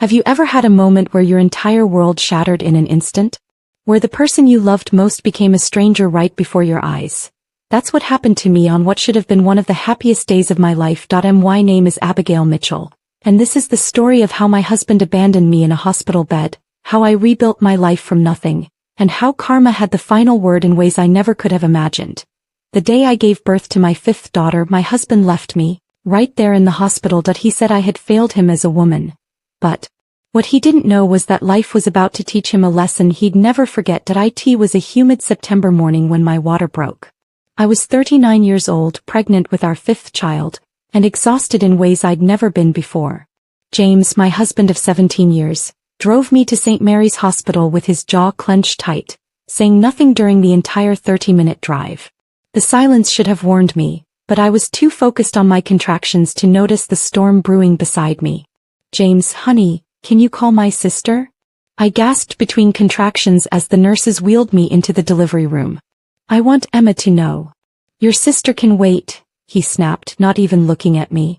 Have you ever had a moment where your entire world shattered in an instant? Where the person you loved most became a stranger right before your eyes? That's what happened to me on what should have been one of the happiest days of my life. My name is Abigail Mitchell, and this is the story of how my husband abandoned me in a hospital bed, how I rebuilt my life from nothing, and how karma had the final word in ways I never could have imagined. The day I gave birth to my fifth daughter, my husband left me, right there in the hospital. He said I had failed him as a woman. But what he didn't know was that life was about to teach him a lesson he'd never forget. It was a humid September morning when my water broke. I was 39 years old, pregnant with our fifth child, and exhausted in ways I'd never been before. James, my husband of 17 years, drove me to St. Mary's Hospital with his jaw clenched tight, saying nothing during the entire 30-minute drive. The silence should have warned me, but I was too focused on my contractions to notice the storm brewing beside me. "James, honey, can you call my sister?" I gasped between contractions as the nurses wheeled me into the delivery room. "I want Emma to know." "Your sister can wait," he snapped, not even looking at me.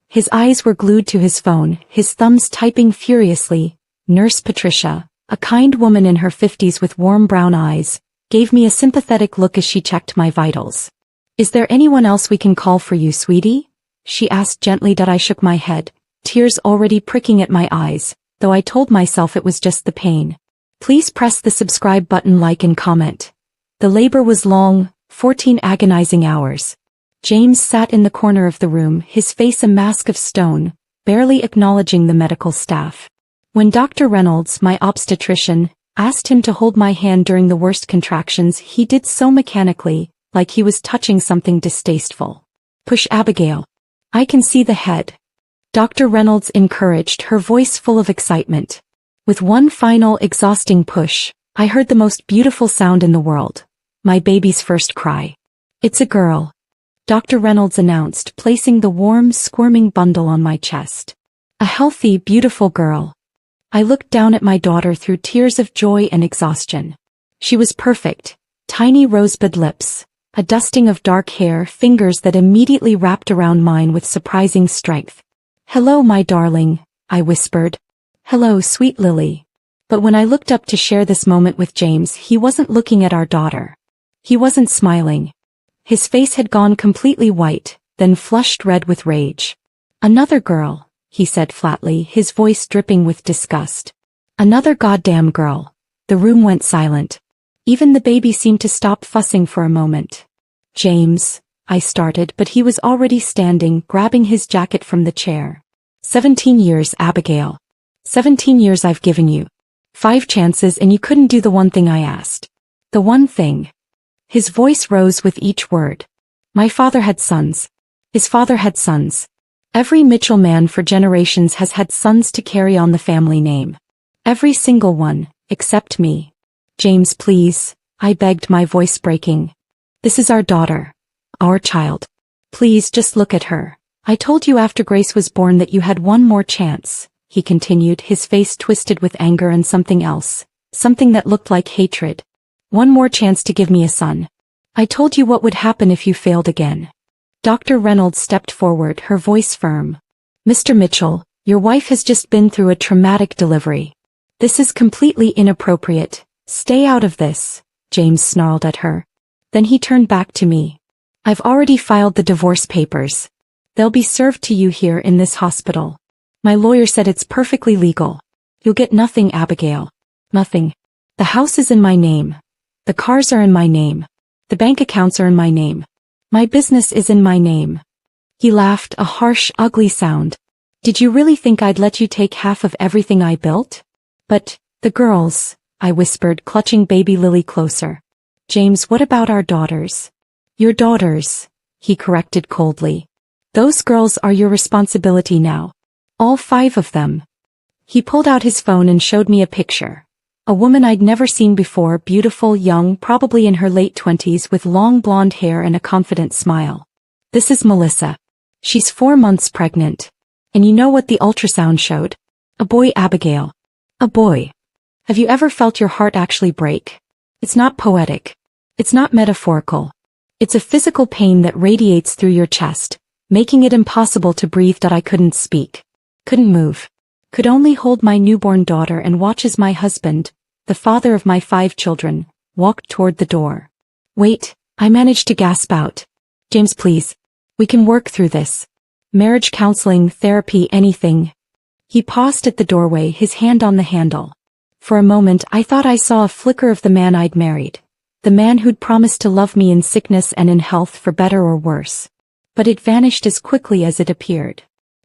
His eyes were glued to his phone, his thumbs typing furiously. Nurse Patricia, a kind woman in her 50s with warm brown eyes, gave me a sympathetic look as she checked my vitals. "Is there anyone else we can call for you, sweetie?" she asked gently. I shook my head, tears already pricking at my eyes, though I told myself it was just the pain. "Please press the subscribe button, like and comment." The labor was long, 14 agonizing hours. James sat in the corner of the room, his face a mask of stone, barely acknowledging the medical staff. When Dr. Reynolds, my obstetrician, asked him to hold my hand during the worst contractions, he did so mechanically, like he was touching something distasteful. "Push, Abigail. I can see the head." Dr. Reynolds encouraged, her voice full of excitement. With one final exhausting push, I heard the most beautiful sound in the world. My baby's first cry. "It's a girl," Dr. Reynolds announced, placing the warm, squirming bundle on my chest. "A healthy, beautiful girl." I looked down at my daughter through tears of joy and exhaustion. She was perfect. Tiny rosebud lips, a dusting of dark hair, fingers that immediately wrapped around mine with surprising strength. "Hello, my darling," I whispered. "Hello, sweet Lily." But when I looked up to share this moment with James, he wasn't looking at our daughter. He wasn't smiling. His face had gone completely white, then flushed red with rage. "Another girl," he said flatly, his voice dripping with disgust. "Another goddamn girl." The room went silent. Even the baby seemed to stop fussing for a moment. "James," I started, but he was already standing, grabbing his jacket from the chair. 17 years, Abigail. 17 years I've given you. 5 chances and you couldn't do the one thing I asked. The one thing." His voice rose with each word. "My father had sons. His father had sons. Every Mitchell man for generations has had sons to carry on the family name. Every single one, except me." "James, please," I begged, my voice breaking. "This is our daughter. Our child. Please just look at her. I told you after Grace was born that you had one more chance," he continued, his face twisted with anger and something else, something that looked like hatred. "One more chance to give me a son. I told you what would happen if you failed again." Dr. Reynolds stepped forward, her voice firm. "Mr. Mitchell, your wife has just been through a traumatic delivery. This is completely inappropriate. Stay out of this," James snarled at her. Then he turned back to me. "I've already filed the divorce papers. They'll be served to you here in this hospital. My lawyer said it's perfectly legal. You'll get nothing, Abigail. Nothing. The house is in my name. The cars are in my name. The bank accounts are in my name. My business is in my name." He laughed, a harsh, ugly sound. "Did you really think I'd let you take half of everything I built?" "But, the girls," I whispered, clutching baby Lily closer. "James, what about our daughters?" "Your daughters," he corrected coldly. "Those girls are your responsibility now. All 5 of them." He pulled out his phone and showed me a picture. A woman I'd never seen before, beautiful, young, probably in her late 20s, with long blonde hair and a confident smile. "This is Melissa. She's 4 months pregnant. And you know what the ultrasound showed? A boy, Abigail. A boy. Have you ever felt your heart actually break? It's not poetic. It's not metaphorical. It's a physical pain that radiates through your chest, making it impossible to breathe. I couldn't speak. Couldn't move. Could only hold my newborn daughter and watch as my husband, the father of my 5 children, walked toward the door. Wait, I managed to gasp out. James, please. We can work through this. Marriage counseling, therapy, anything. He paused at the doorway, his hand on the handle. For a moment I thought I saw a flicker of the man I'd married. The man who'd promised to love me in sickness and in health, for better or worse. But it vanished as quickly as it appeared.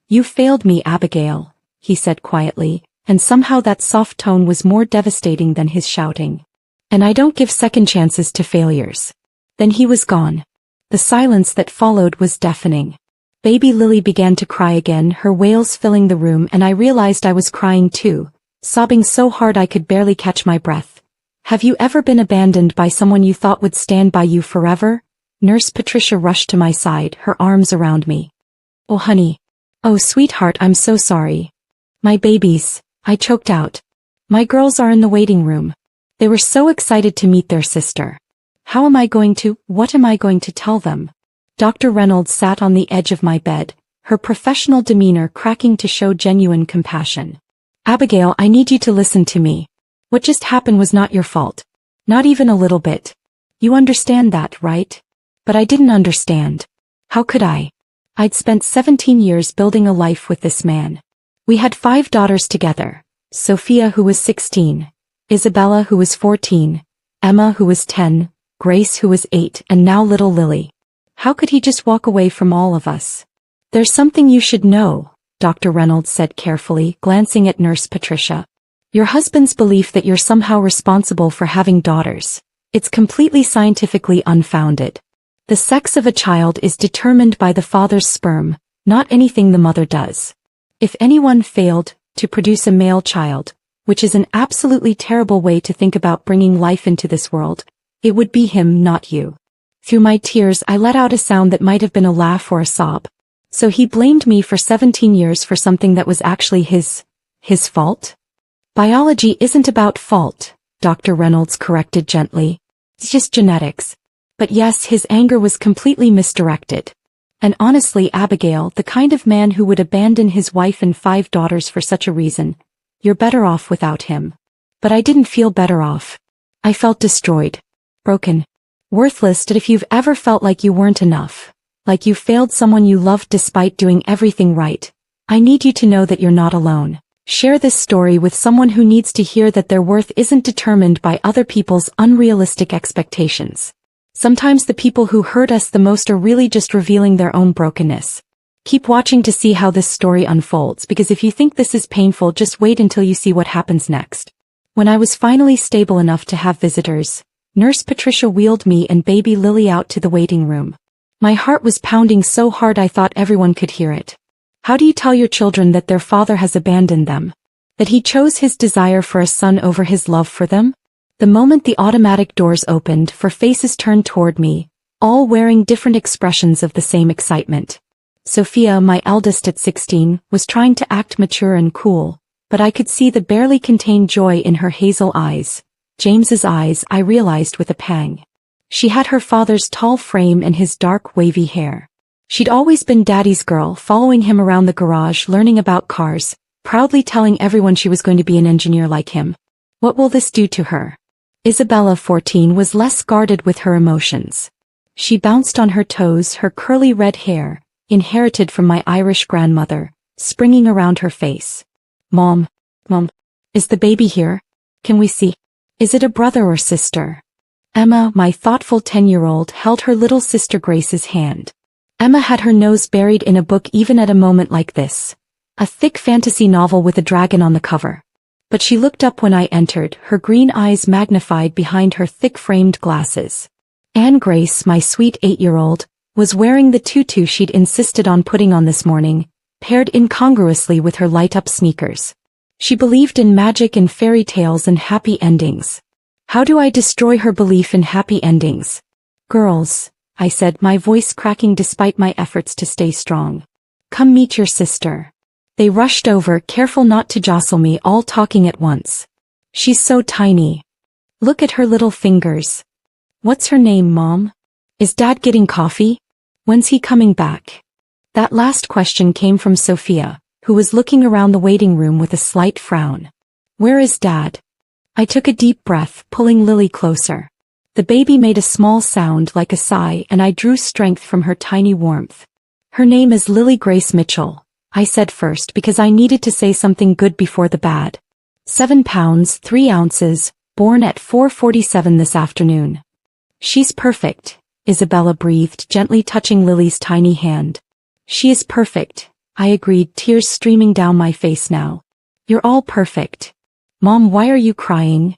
You failed me, Abigail, he said quietly, and somehow that soft tone was more devastating than his shouting. And I don't give second chances to failures. Then he was gone. The silence that followed was deafening. Baby Lily began to cry again, her wails filling the room, and I realized I was crying too, sobbing so hard I could barely catch my breath. Have you ever been abandoned by someone you thought would stand by you forever? Nurse Patricia rushed to my side, her arms around me. Oh honey. Oh sweetheart, I'm so sorry. My babies, I choked out. My girls are in the waiting room. They were so excited to meet their sister. What am I going to tell them? Dr. Reynolds sat on the edge of my bed, her professional demeanor cracking to show genuine compassion. Abigail, I need you to listen to me. What just happened was not your fault. Not even a little bit. You understand that, right? But I didn't understand. How could I? I'd spent 17 years building a life with this man. We had 5 daughters together. Sophia, who was 16, Isabella, who was 14, Emma, who was 10, Grace, who was 8, and now little Lily. How could he just walk away from all of us? There's something you should know, Dr. Reynolds said carefully, glancing at Nurse Patricia. Your husband's belief that you're somehow responsible for having daughters. It's completely scientifically unfounded. The sex of a child is determined by the father's sperm, not anything the mother does. If anyone failed to produce a male child, which is an absolutely terrible way to think about bringing life into this world, it would be him, not you. Through my tears I let out a sound that might have been a laugh or a sob. So he blamed me for 17 years for something that was actually his fault? Biology isn't about fault, Dr. Reynolds corrected gently. It's just genetics. But yes, his anger was completely misdirected. And honestly, Abigail, the kind of man who would abandon his wife and 5 daughters for such a reason, you're better off without him. But I didn't feel better off. I felt destroyed. Broken. Worthless. That if you've ever felt like you weren't enough, like you failed someone you loved despite doing everything right, I need you to know that you're not alone. Share this story with someone who needs to hear that their worth isn't determined by other people's unrealistic expectations. Sometimes the people who hurt us the most are really just revealing their own brokenness. Keep watching to see how this story unfolds, because if you think this is painful, just wait until you see what happens next. When I was finally stable enough to have visitors, Nurse Patricia wheeled me and baby Lily out to the waiting room. My heart was pounding so hard I thought everyone could hear it. How do you tell your children that their father has abandoned them? That he chose his desire for a son over his love for them? The moment the automatic doors opened, 4 faces turned toward me, all wearing different expressions of the same excitement. Sophia, my eldest at 16, was trying to act mature and cool, but I could see the barely contained joy in her hazel eyes. James's eyes, I realized with a pang. She had her father's tall frame and his dark, wavy hair. She'd always been Daddy's girl, following him around the garage, learning about cars, proudly telling everyone she was going to be an engineer like him. What will this do to her? Isabella, 14, was less guarded with her emotions. She bounced on her toes, her curly red hair, inherited from my Irish grandmother, springing around her face. Mom, is the baby here? Can we see? Is it a brother or sister? Emma, my thoughtful 10-year-old, held her little sister Grace's hand. Emma had her nose buried in a book even at a moment like this. A thick fantasy novel with a dragon on the cover. But she looked up when I entered, her green eyes magnified behind her thick-framed glasses. Anne Grace, my sweet 8-year-old, was wearing the tutu she'd insisted on putting on this morning, paired incongruously with her light-up sneakers. She believed in magic and fairy tales and happy endings. How do I destroy her belief in happy endings? Girls, I said, my voice cracking despite my efforts to stay strong. Come meet your sister. They rushed over, careful not to jostle me, all talking at once. She's so tiny. Look at her little fingers. What's her name, Mom? Is Dad getting coffee? When's he coming back? That last question came from Sophia, who was looking around the waiting room with a slight frown. "Where is Dad?" I took a deep breath, pulling Lily closer. The baby made a small sound like a sigh, and I drew strength from her tiny warmth. "Her name is Lily Grace Mitchell," I said first because I needed to say something good before the bad. 7 pounds, 3 ounces, born at 4:47 this afternoon. "She's perfect," Isabella breathed, gently touching Lily's tiny hand. "She is perfect," I agreed, tears streaming down my face now. "You're all perfect." "Mom, why are you crying?"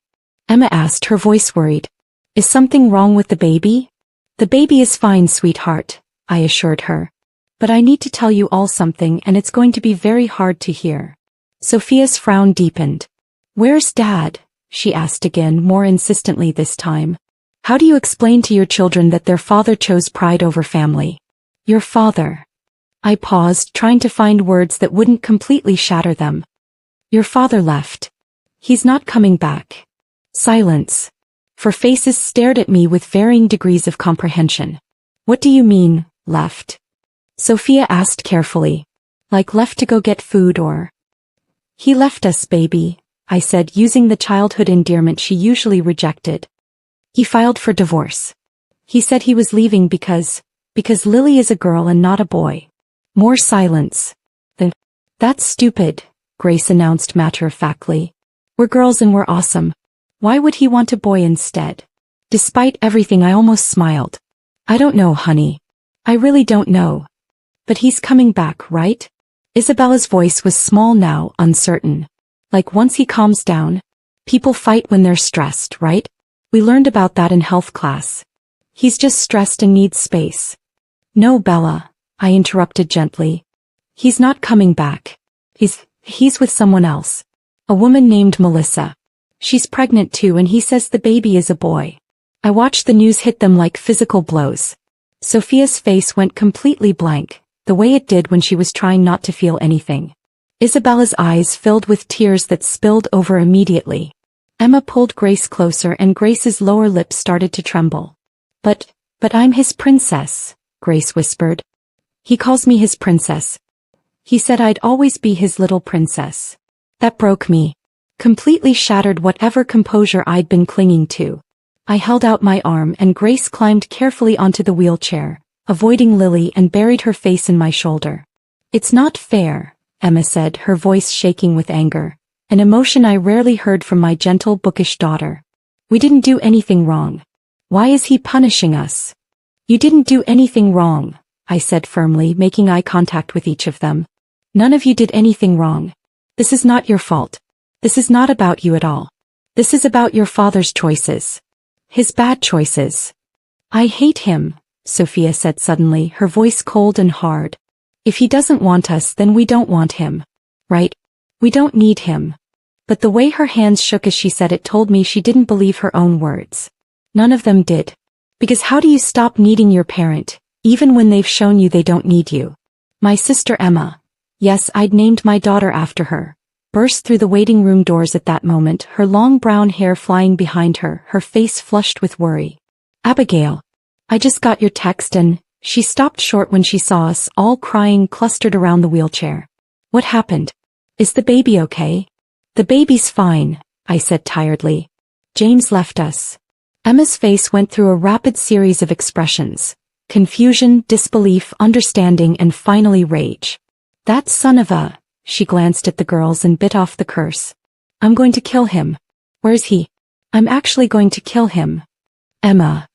Emma asked, her voice worried. "Is something wrong with the baby?" "The baby is fine, sweetheart," I assured her. "But I need to tell you all something, and it's going to be very hard to hear." Sophia's frown deepened. "Where's Dad?" she asked again, more insistently this time. "How do you explain to your children that their father chose pride over family?" "Your father." I paused, trying to find words that wouldn't completely shatter them. "Your father left. He's not coming back." Silence. For faces stared at me with varying degrees of comprehension. "What do you mean, left?" Sophia asked carefully. "Like left to go get food or?" "He left us, baby," I said, using the childhood endearment she usually rejected. "He filed for divorce. He said he was leaving because Lily is a girl and not a boy." More silence. "That's stupid," Grace announced matter-of-factly. "We're girls and we're awesome. Why would he want a boy instead?" Despite everything, I almost smiled. "I don't know, honey. I really don't know. But he's coming back, right?" Isabella's voice was small now, uncertain. "Like once he calms down? People fight when they're stressed, right? We learned about that in health class. He's just stressed and needs space." "No, Bella," I interrupted gently. "He's not coming back. He's with someone else. A woman named Melissa. She's pregnant too, and he says the baby is a boy." I watched the news hit them like physical blows. Sophia's face went completely blank, the way it did when she was trying not to feel anything. Isabella's eyes filled with tears that spilled over immediately. Emma pulled Grace closer, and Grace's lower lip started to tremble. But I'm his princess," Grace whispered. "He calls me his princess. He said I'd always be his little princess." That broke me. Completely shattered whatever composure I'd been clinging to. I held out my arm, and Grace climbed carefully onto the wheelchair, avoiding Lily, and buried her face in my shoulder. "It's not fair," Emma said, her voice shaking with anger, an emotion I rarely heard from my gentle, bookish daughter. "We didn't do anything wrong. Why is he punishing us?" "You didn't do anything wrong," I said firmly, making eye contact with each of them. "None of you did anything wrong. This is not your fault. This is not about you at all. This is about your father's choices. His bad choices." "I hate him," Sophia said suddenly, her voice cold and hard. "If he doesn't want us, then we don't want him. Right? We don't need him." But the way her hands shook as she said it told me she didn't believe her own words. None of them did. Because how do you stop needing your parent, even when they've shown you they don't need you? My sister Emma. Yes, I'd named my daughter after her. Burst through the waiting room doors at that moment, her long brown hair flying behind her, her face flushed with worry. "Abigail, I just got your text," and she stopped short when she saw us, all crying, clustered around the wheelchair. "What happened? Is the baby okay?" "The baby's fine," I said tiredly. "James left us." Emma's face went through a rapid series of expressions. Confusion, disbelief, understanding, and finally rage. "That son of a..." She glanced at the girls and bit off the curse. "I'm going to kill him." "Where's he?" "I'm actually going to kill him." "Emma."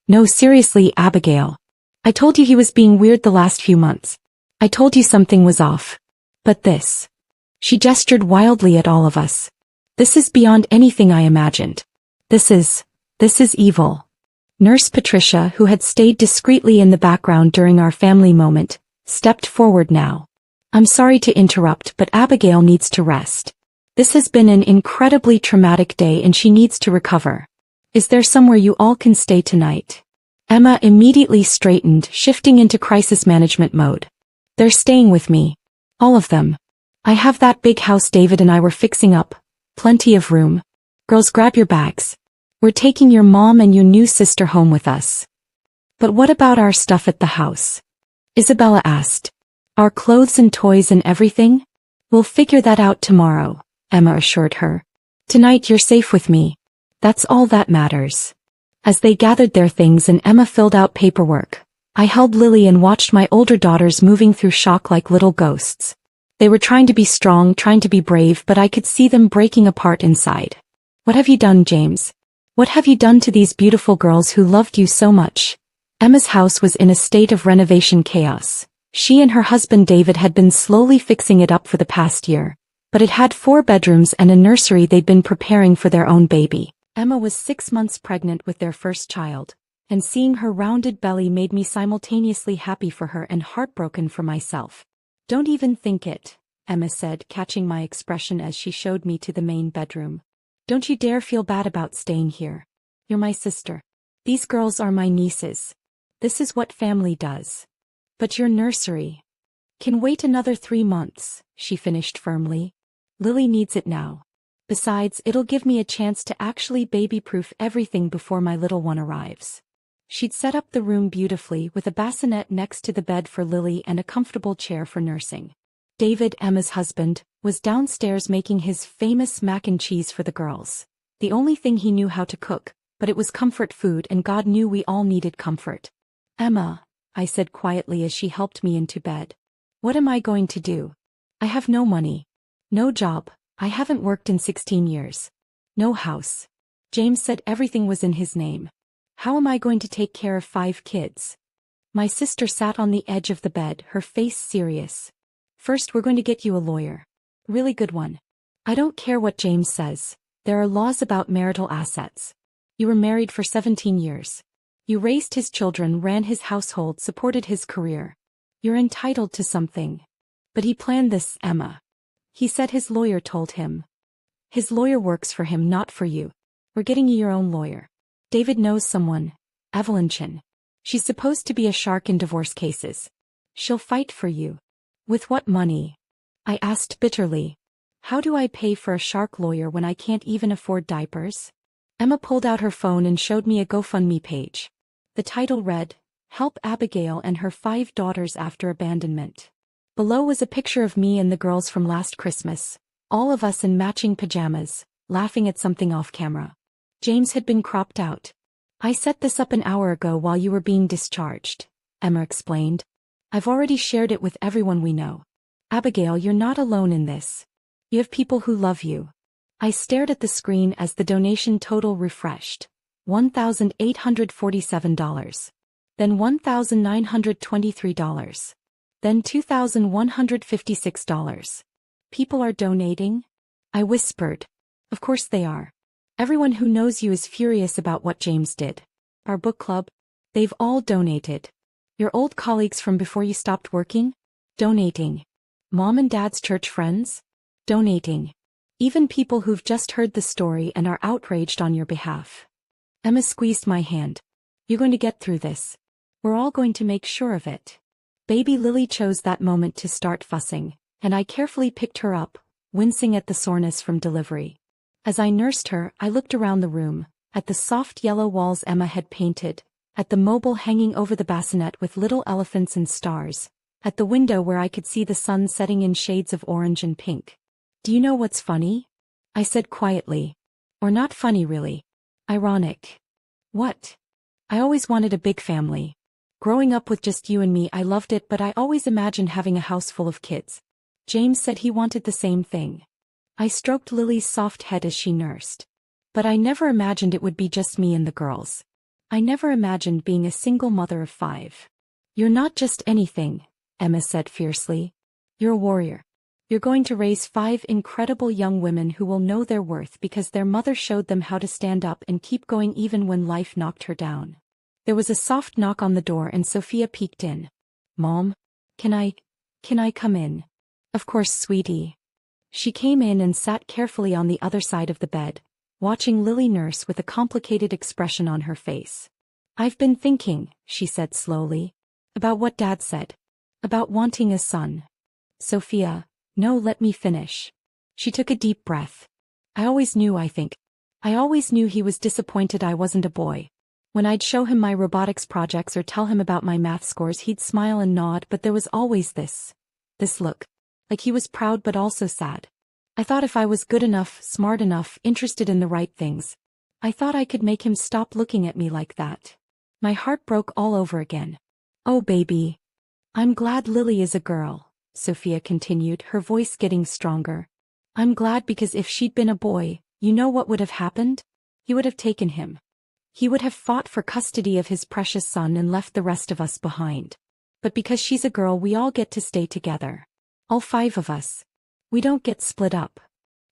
"No, seriously, Abigail. I told you he was being weird the last few months. I told you something was off. But this." She gestured wildly at all of us. "This is beyond anything I imagined. This is evil." Nurse Patricia, who had stayed discreetly in the background during our family moment, stepped forward now. "I'm sorry to interrupt, but Abigail needs to rest. This has been an incredibly traumatic day and she needs to recover. Is there somewhere you all can stay tonight?" Emma immediately straightened, shifting into crisis management mode. "They're staying with me. All of them. I have that big house David and I were fixing up. Plenty of room. Girls, grab your bags. We're taking your mom and your new sister home with us." "But what about our stuff at the house?" Isabella asked. "Our clothes and toys and everything?" We'll figure that out tomorrow, Emma assured her. Tonight you're safe with me. That's all that matters. As they gathered their things and Emma filled out paperwork, I held Lily and watched my older daughters moving through shock like little ghosts. They were trying to be strong, trying to be brave, but I could see them breaking apart inside. What have you done, James? What have you done to these beautiful girls who loved you so much? Emma's house was in a state of renovation chaos. She and her husband David had been slowly fixing it up for the past year, but it had 4 bedrooms and a nursery they'd been preparing for their own baby. Emma was 6 months pregnant with their first child, and seeing her rounded belly made me simultaneously happy for her and heartbroken for myself. Don't even think it, Emma said, catching my expression as she showed me to the main bedroom. Don't you dare feel bad about staying here. You're my sister. These girls are my nieces. This is what family does. But your nursery can wait another 3 months, she finished firmly. Lily needs it now. Besides, it'll give me a chance to actually baby-proof everything before my little one arrives. She'd set up the room beautifully with a bassinet next to the bed for Lily and a comfortable chair for nursing. David, Emma's husband, was downstairs making his famous mac and cheese for the girls. The only thing he knew how to cook, but it was comfort food and God knew we all needed comfort. Emma, I said quietly as she helped me into bed. What am I going to do? I have no money. No job. I haven't worked in 16 years. No house. James said everything was in his name. How am I going to take care of 5 kids? My sister sat on the edge of the bed, her face serious. First, we're going to get you a lawyer. Really good one. I don't care what James says. There are laws about marital assets. You were married for 17 years. You raised his children, ran his household, supported his career. You're entitled to something. But he planned this, Emma. He said his lawyer told him. His lawyer works for him, not for you. We're getting you your own lawyer. David knows someone, Evelyn Chin. She's supposed to be a shark in divorce cases. She'll fight for you. With what money? I asked bitterly. How do I pay for a shark lawyer when I can't even afford diapers? Emma pulled out her phone and showed me a GoFundMe page. The title read, Help Abigail and Her 5 Daughters After Abandonment. Below was a picture of me and the girls from last Christmas, all of us in matching pajamas, laughing at something off camera. James had been cropped out. I set this up an hour ago while you were being discharged, Emma explained. I've already shared it with everyone we know. Abigail, you're not alone in this. You have people who love you. I stared at the screen as the donation total refreshed. $1,847. Then $1,923. Then $2,156. People are donating? I whispered. Of course they are. Everyone who knows you is furious about what James did. Our book club? They've all donated. Your old colleagues from before you stopped working? Donating. Mom and Dad's church friends? Donating. Even people who've just heard the story and are outraged on your behalf. Emma squeezed my hand. You're going to get through this. We're all going to make sure of it. Baby Lily chose that moment to start fussing, and I carefully picked her up, wincing at the soreness from delivery. As I nursed her, I looked around the room, at the soft yellow walls Emma had painted, at the mobile hanging over the bassinet with little elephants and stars, at the window where I could see the sun setting in shades of orange and pink. Do you know what's funny? I said quietly. Or not funny really. Ironic. What? I always wanted a big family. Growing up with just you and me, I loved it, but I always imagined having a house full of kids. James said he wanted the same thing. I stroked Lily's soft head as she nursed. But I never imagined it would be just me and the girls. I never imagined being a single mother of 5. You're not just anything, Emma said fiercely. You're a warrior. You're going to raise 5 incredible young women who will know their worth because their mother showed them how to stand up and keep going even when life knocked her down. There was a soft knock on the door and Sophia peeked in. Mom? Can I come in? Of course, sweetie. She came in and sat carefully on the other side of the bed, watching Lily nurse with a complicated expression on her face. I've been thinking, she said slowly, about what Dad said. About wanting a son. Sophia, no, let me finish. She took a deep breath. I always knew he was disappointed I wasn't a boy. When I'd show him my robotics projects or tell him about my math scores, he'd smile and nod, but there was always this look. Like he was proud but also sad. I thought if I was good enough, smart enough, interested in the right things, I thought I could make him stop looking at me like that. My heart broke all over again. Oh baby. I'm glad Lily is a girl, Sophia continued, her voice getting stronger. I'm glad because if she'd been a boy, you know what would have happened? He would have taken him. He would have fought for custody of his precious son and left the rest of us behind. But because she's a girl, we all get to stay together. All 5 of us. We don't get split up.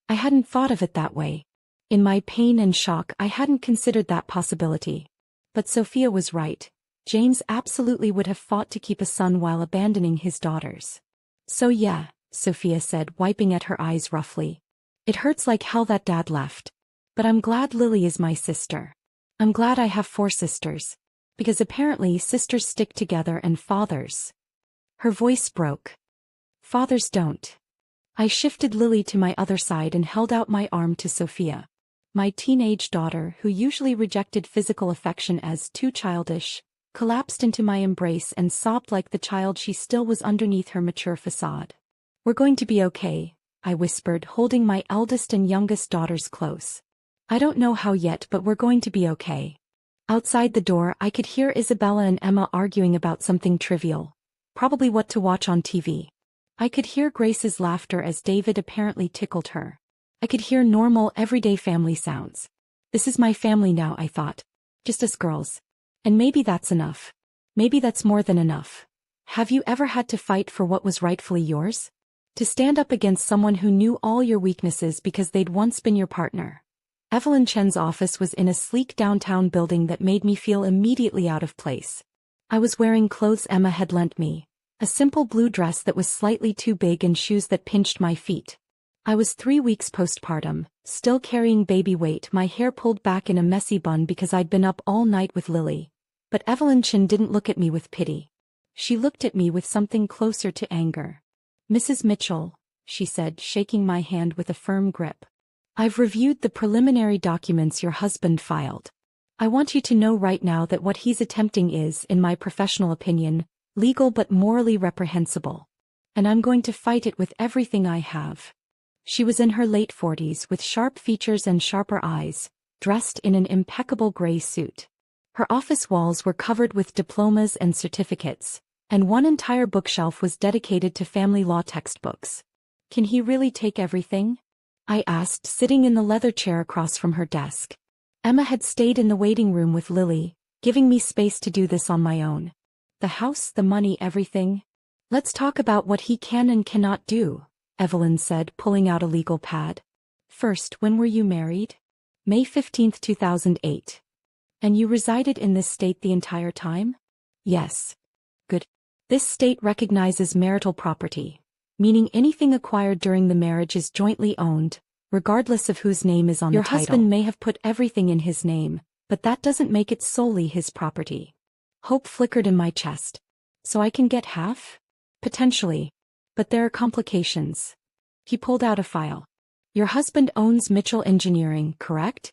I hadn't thought of it that way. In my pain and shock, I hadn't considered that possibility. But Sophia was right. James absolutely would have fought to keep a son while abandoning his daughters. So yeah, Sophia said, wiping at her eyes roughly. It hurts like hell that Dad left. But I'm glad Lily is my sister. I'm glad I have 4 sisters. Because apparently sisters stick together and fathers. Her voice broke. Fathers don't. I shifted Lily to my other side and held out my arm to Sophia. My teenage daughter, who usually rejected physical affection as too childish, collapsed into my embrace and sobbed like the child she still was underneath her mature facade. We're going to be okay, I whispered, holding my eldest and youngest daughters close. I don't know how yet, but we're going to be okay. Outside the door, I could hear Isabella and Emma arguing about something trivial, probably what to watch on TV. I could hear Grace's laughter as David apparently tickled her. I could hear normal, everyday family sounds. This is my family now, I thought. Just us girls. And maybe that's enough. Maybe that's more than enough. Have you ever had to fight for what was rightfully yours? To stand up against someone who knew all your weaknesses because they'd once been your partner. Evelyn Chen's office was in a sleek downtown building that made me feel immediately out of place. I was wearing clothes Emma had lent me. A simple blue dress that was slightly too big and shoes that pinched my feet. I was 3 weeks postpartum, still carrying baby weight, my hair pulled back in a messy bun because I'd been up all night with Lily. But Evelyn Chen didn't look at me with pity. She looked at me with something closer to anger. Mrs. Mitchell, she said, shaking my hand with a firm grip. I've reviewed the preliminary documents your husband filed. I want you to know right now that what he's attempting is, in my professional opinion, legal but morally reprehensible. And I'm going to fight it with everything I have. She was in her late 40s with sharp features and sharper eyes, dressed in an impeccable gray suit. Her office walls were covered with diplomas and certificates, and one entire bookshelf was dedicated to family law textbooks. Can he really take everything? I asked, sitting in the leather chair across from her desk. Emma had stayed in the waiting room with Lily, giving me space to do this on my own. The house, the money, everything. Let's talk about what he can and cannot do, Evelyn said, pulling out a legal pad. First, when were you married? May 15, 2008. And you resided in this state the entire time? Yes. Good. This state recognizes marital property, meaning anything acquired during the marriage is jointly owned, regardless of whose name is on the title. Your husband may have put everything in his name, but that doesn't make it solely his property. Hope flickered in my chest. So I can get half? Potentially. But there are complications. He pulled out a file. Your husband owns Mitchell Engineering, correct?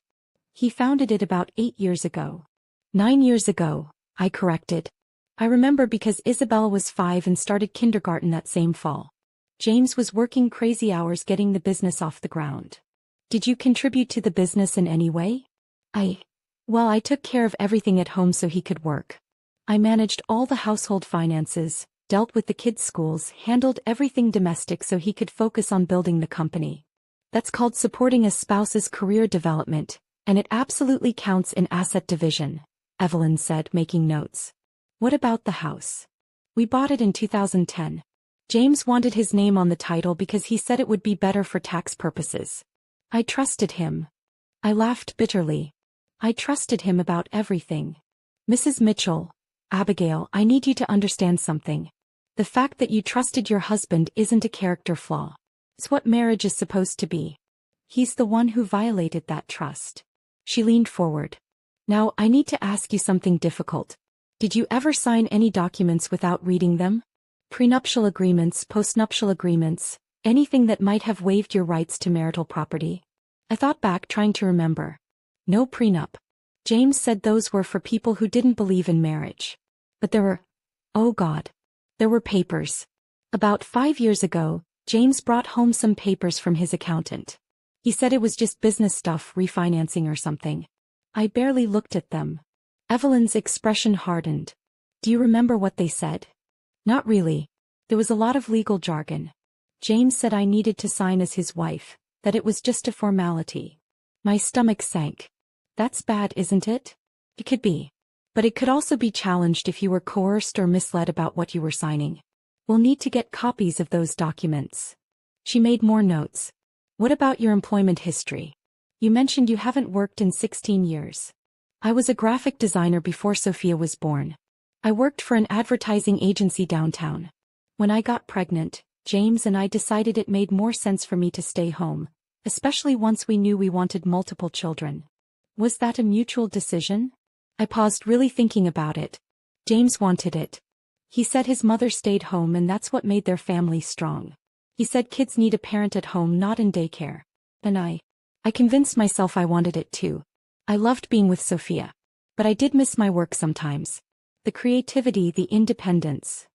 He founded it about 8 years ago. 9 years ago, I corrected. I remember because Isabella was 5 and started kindergarten that same fall. James was working crazy hours getting the business off the ground. Did you contribute to the business in any way? Well, I took care of everything at home so he could work. I managed all the household finances, dealt with the kids' schools, handled everything domestic so he could focus on building the company. That's called supporting a spouse's career development, and it absolutely counts in asset division, Evelyn said, making notes. What about the house? We bought it in 2010. James wanted his name on the title because he said it would be better for tax purposes. I trusted him. I laughed bitterly. I trusted him about everything. Mrs. Mitchell, Abigail, I need you to understand something. The fact that you trusted your husband isn't a character flaw. It's what marriage is supposed to be. He's the one who violated that trust. She leaned forward. Now, I need to ask you something difficult. Did you ever sign any documents without reading them? Prenuptial agreements, postnuptial agreements, anything that might have waived your rights to marital property? I thought back, trying to remember. No prenup. James said those were for people who didn't believe in marriage. But there were, oh God. There were papers. About 5 years ago, James brought home some papers from his accountant. He said it was just business stuff, refinancing or something. I barely looked at them. Evelyn's expression hardened. Do you remember what they said? Not really. There was a lot of legal jargon. James said I needed to sign as his wife, that it was just a formality. My stomach sank. That's bad, isn't it? It could be. But it could also be challenged if you were coerced or misled about what you were signing. We'll need to get copies of those documents. She made more notes. What about your employment history? You mentioned you haven't worked in 16 years. I was a graphic designer before Sophia was born. I worked for an advertising agency downtown. When I got pregnant, James and I decided it made more sense for me to stay home, especially once we knew we wanted multiple children. Was that a mutual decision? I paused, really thinking about it. James wanted it. He said his mother stayed home and that's what made their family strong. He said kids need a parent at home, not in daycare. And I convinced myself I wanted it too. I loved being with Sophia. But I did miss my work sometimes. The creativity, the independence.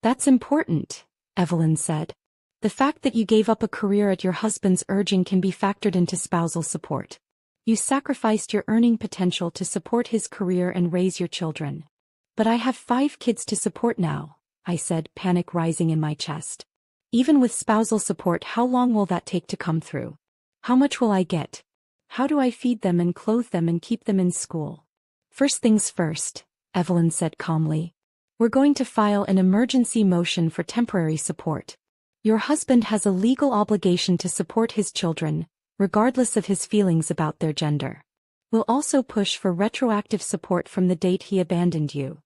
That's important, Evelyn said. The fact that you gave up a career at your husband's urging can be factored into spousal support. You sacrificed your earning potential to support his career and raise your children. But I have 5 kids to support now, I said, panic rising in my chest. Even with spousal support, how long will that take to come through? How much will I get? How do I feed them and clothe them and keep them in school? First things first, Evelyn said calmly. We're going to file an emergency motion for temporary support. Your husband has a legal obligation to support his children, regardless of his feelings about their gender. We'll also push for retroactive support from the date he abandoned you.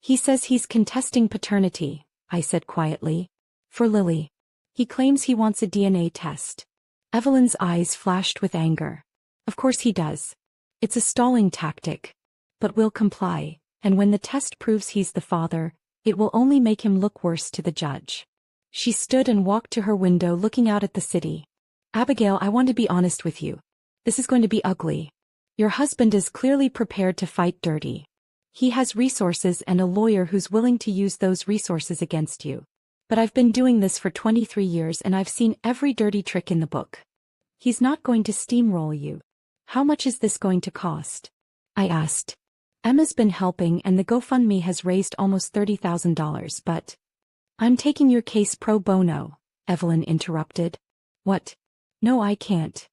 He says he's contesting paternity, I said quietly. For Lily. He claims he wants a DNA test. Evelyn's eyes flashed with anger. Of course he does. It's a stalling tactic. But we'll comply, and when the test proves he's the father, it will only make him look worse to the judge. She stood and walked to her window, looking out at the city. Abigail, I want to be honest with you. This is going to be ugly. Your husband is clearly prepared to fight dirty. He has resources and a lawyer who's willing to use those resources against you. But I've been doing this for 23 years and I've seen every dirty trick in the book. He's not going to steamroll you. How much is this going to cost? I asked. Emma's been helping and the GoFundMe has raised almost $30,000, but... I'm taking your case pro bono, Evelyn interrupted. What? No, I can't.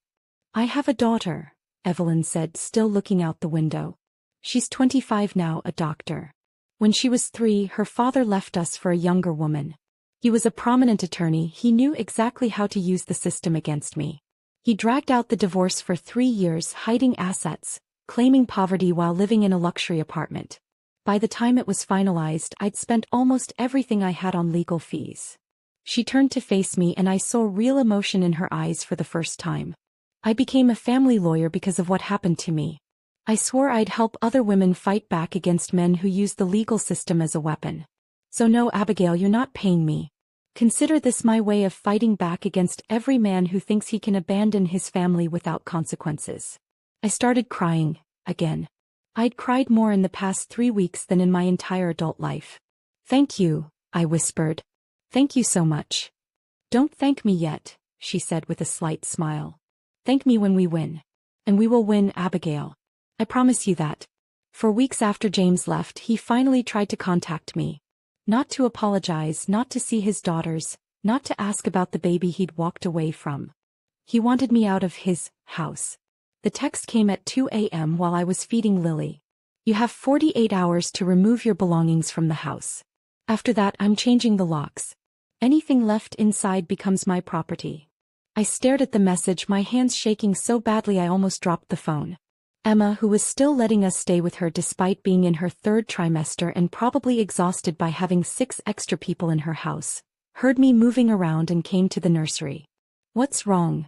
I have a daughter, Evelyn said, still looking out the window. She's 25 now, a doctor. When she was 3, her father left us for a younger woman. He was a prominent attorney. He knew exactly how to use the system against me. He dragged out the divorce for 3 years, hiding assets, claiming poverty while living in a luxury apartment. By the time it was finalized, I'd spent almost everything I had on legal fees. She turned to face me and I saw real emotion in her eyes for the first time. I became a family lawyer because of what happened to me. I swore I'd help other women fight back against men who use the legal system as a weapon. So no, Abigail, you're not paying me. Consider this my way of fighting back against every man who thinks he can abandon his family without consequences. I started crying, again. I'd cried more in the past 3 weeks than in my entire adult life. Thank you, I whispered. Thank you so much. Don't thank me yet, she said with a slight smile. Thank me when we win. And we will win, Abigail. I promise you that. For weeks after James left, he finally tried to contact me. Not to apologize, not to see his daughters, not to ask about the baby he'd walked away from. He wanted me out of his house. The text came at 2 a.m. while I was feeding Lily. You have 48 hours to remove your belongings from the house. After that, I'm changing the locks. Anything left inside becomes my property. I stared at the message, my hands shaking so badly I almost dropped the phone. Emma, who was still letting us stay with her despite being in her 3rd trimester and probably exhausted by having 6 extra people in her house, heard me moving around and came to the nursery. What's wrong?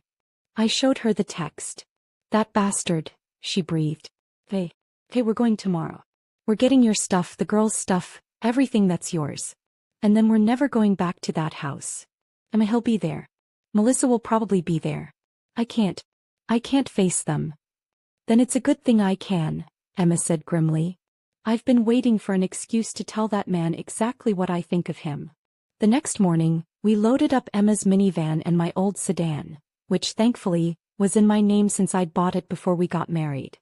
I showed her the text. That bastard, she breathed. Hey, we're going tomorrow. We're getting your stuff, the girls' stuff, everything that's yours. And then we're never going back to that house. Emma, he'll be there. Melissa will probably be there. I can't face them. Then it's a good thing I can, Emma said grimly. I've been waiting for an excuse to tell that man exactly what I think of him. The next morning, We loaded up Emma's minivan and my old sedan, which thankfully was in my name since I'd bought it before we got married.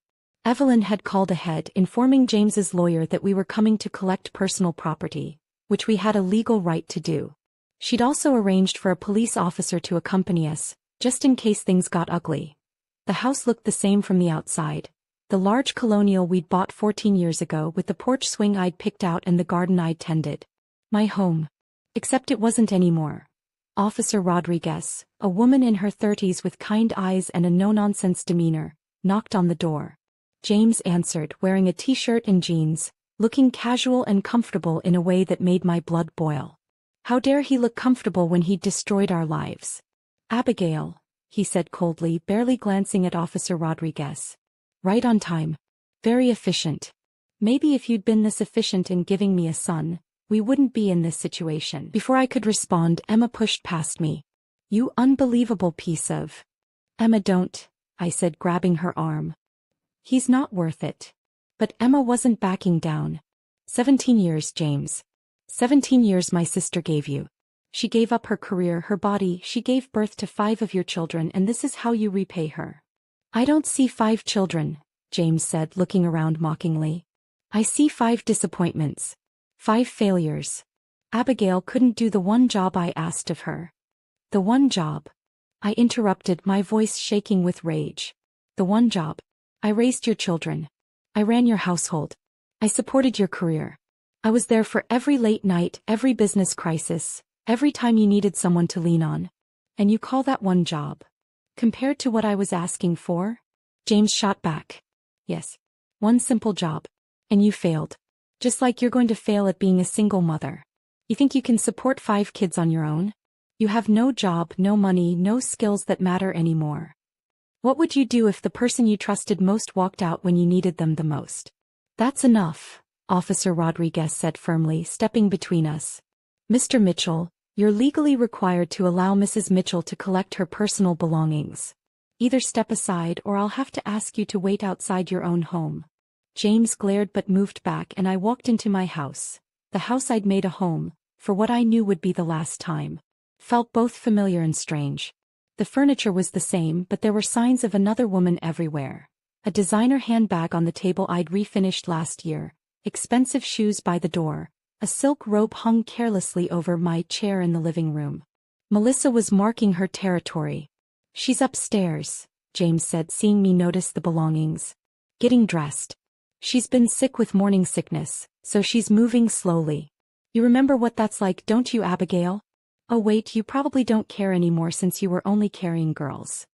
Evelyn had called ahead, informing James's lawyer that we were coming to collect personal property, which we had a legal right to do. She'd also arranged for a police officer to accompany us, just in case things got ugly. The house looked the same from the outside. The large colonial we'd bought 14 years ago with the porch swing I'd picked out and the garden I'd tended. My home. Except it wasn't anymore. Officer Rodriguez, a woman in her 30s with kind eyes and a no-nonsense demeanor, knocked on the door. James answered, wearing a t-shirt and jeans, looking casual and comfortable in a way that made my blood boil. How dare he look comfortable when he'd destroyed our lives? Abigail, he said coldly, barely glancing at Officer Rodriguez. Right on time. Very efficient. Maybe if you'd been this efficient in giving me a son, we wouldn't be in this situation. Before I could respond, Emma pushed past me. You unbelievable piece of... Emma, don't, I said, grabbing her arm. He's not worth it. But Emma wasn't backing down. 17 years, James. 17 years my sister gave you. She gave up her career, her body, she gave birth to 5 of your children, and this is how you repay her. I don't see 5 children, James said, looking around mockingly. I see 5 disappointments. 5 failures. Abigail couldn't do the one job I asked of her. The one job. I interrupted, my voice shaking with rage. The one job. I raised your children. I ran your household. I supported your career. I was there for every late night, every business crisis, every time you needed someone to lean on. And you call that one job? Compared to what I was asking for? James shot back. Yes. One simple job. And you failed. Just like you're going to fail at being a single mother. You think you can support 5 kids on your own? You have no job, no money, no skills that matter anymore. What would you do if the person you trusted most walked out when you needed them the most? That's enough, Officer Rodriguez said firmly, stepping between us. Mr. Mitchell, you're legally required to allow Mrs. Mitchell to collect her personal belongings. Either step aside or I'll have to ask you to wait outside your own home. James glared but moved back, and I walked into my house. The house I'd made a home, for what I knew would be the last time. Felt both familiar and strange. The furniture was the same, but there were signs of another woman everywhere. A designer handbag on the table I'd refinished last year, expensive shoes by the door, a silk robe hung carelessly over my chair in the living room. Melissa was marking her territory. She's upstairs, James said, seeing me notice the belongings. Getting dressed. She's been sick with morning sickness, so she's moving slowly. You remember what that's like, don't you, Abigail? Oh wait, you probably don't care anymore since you were only carrying girls.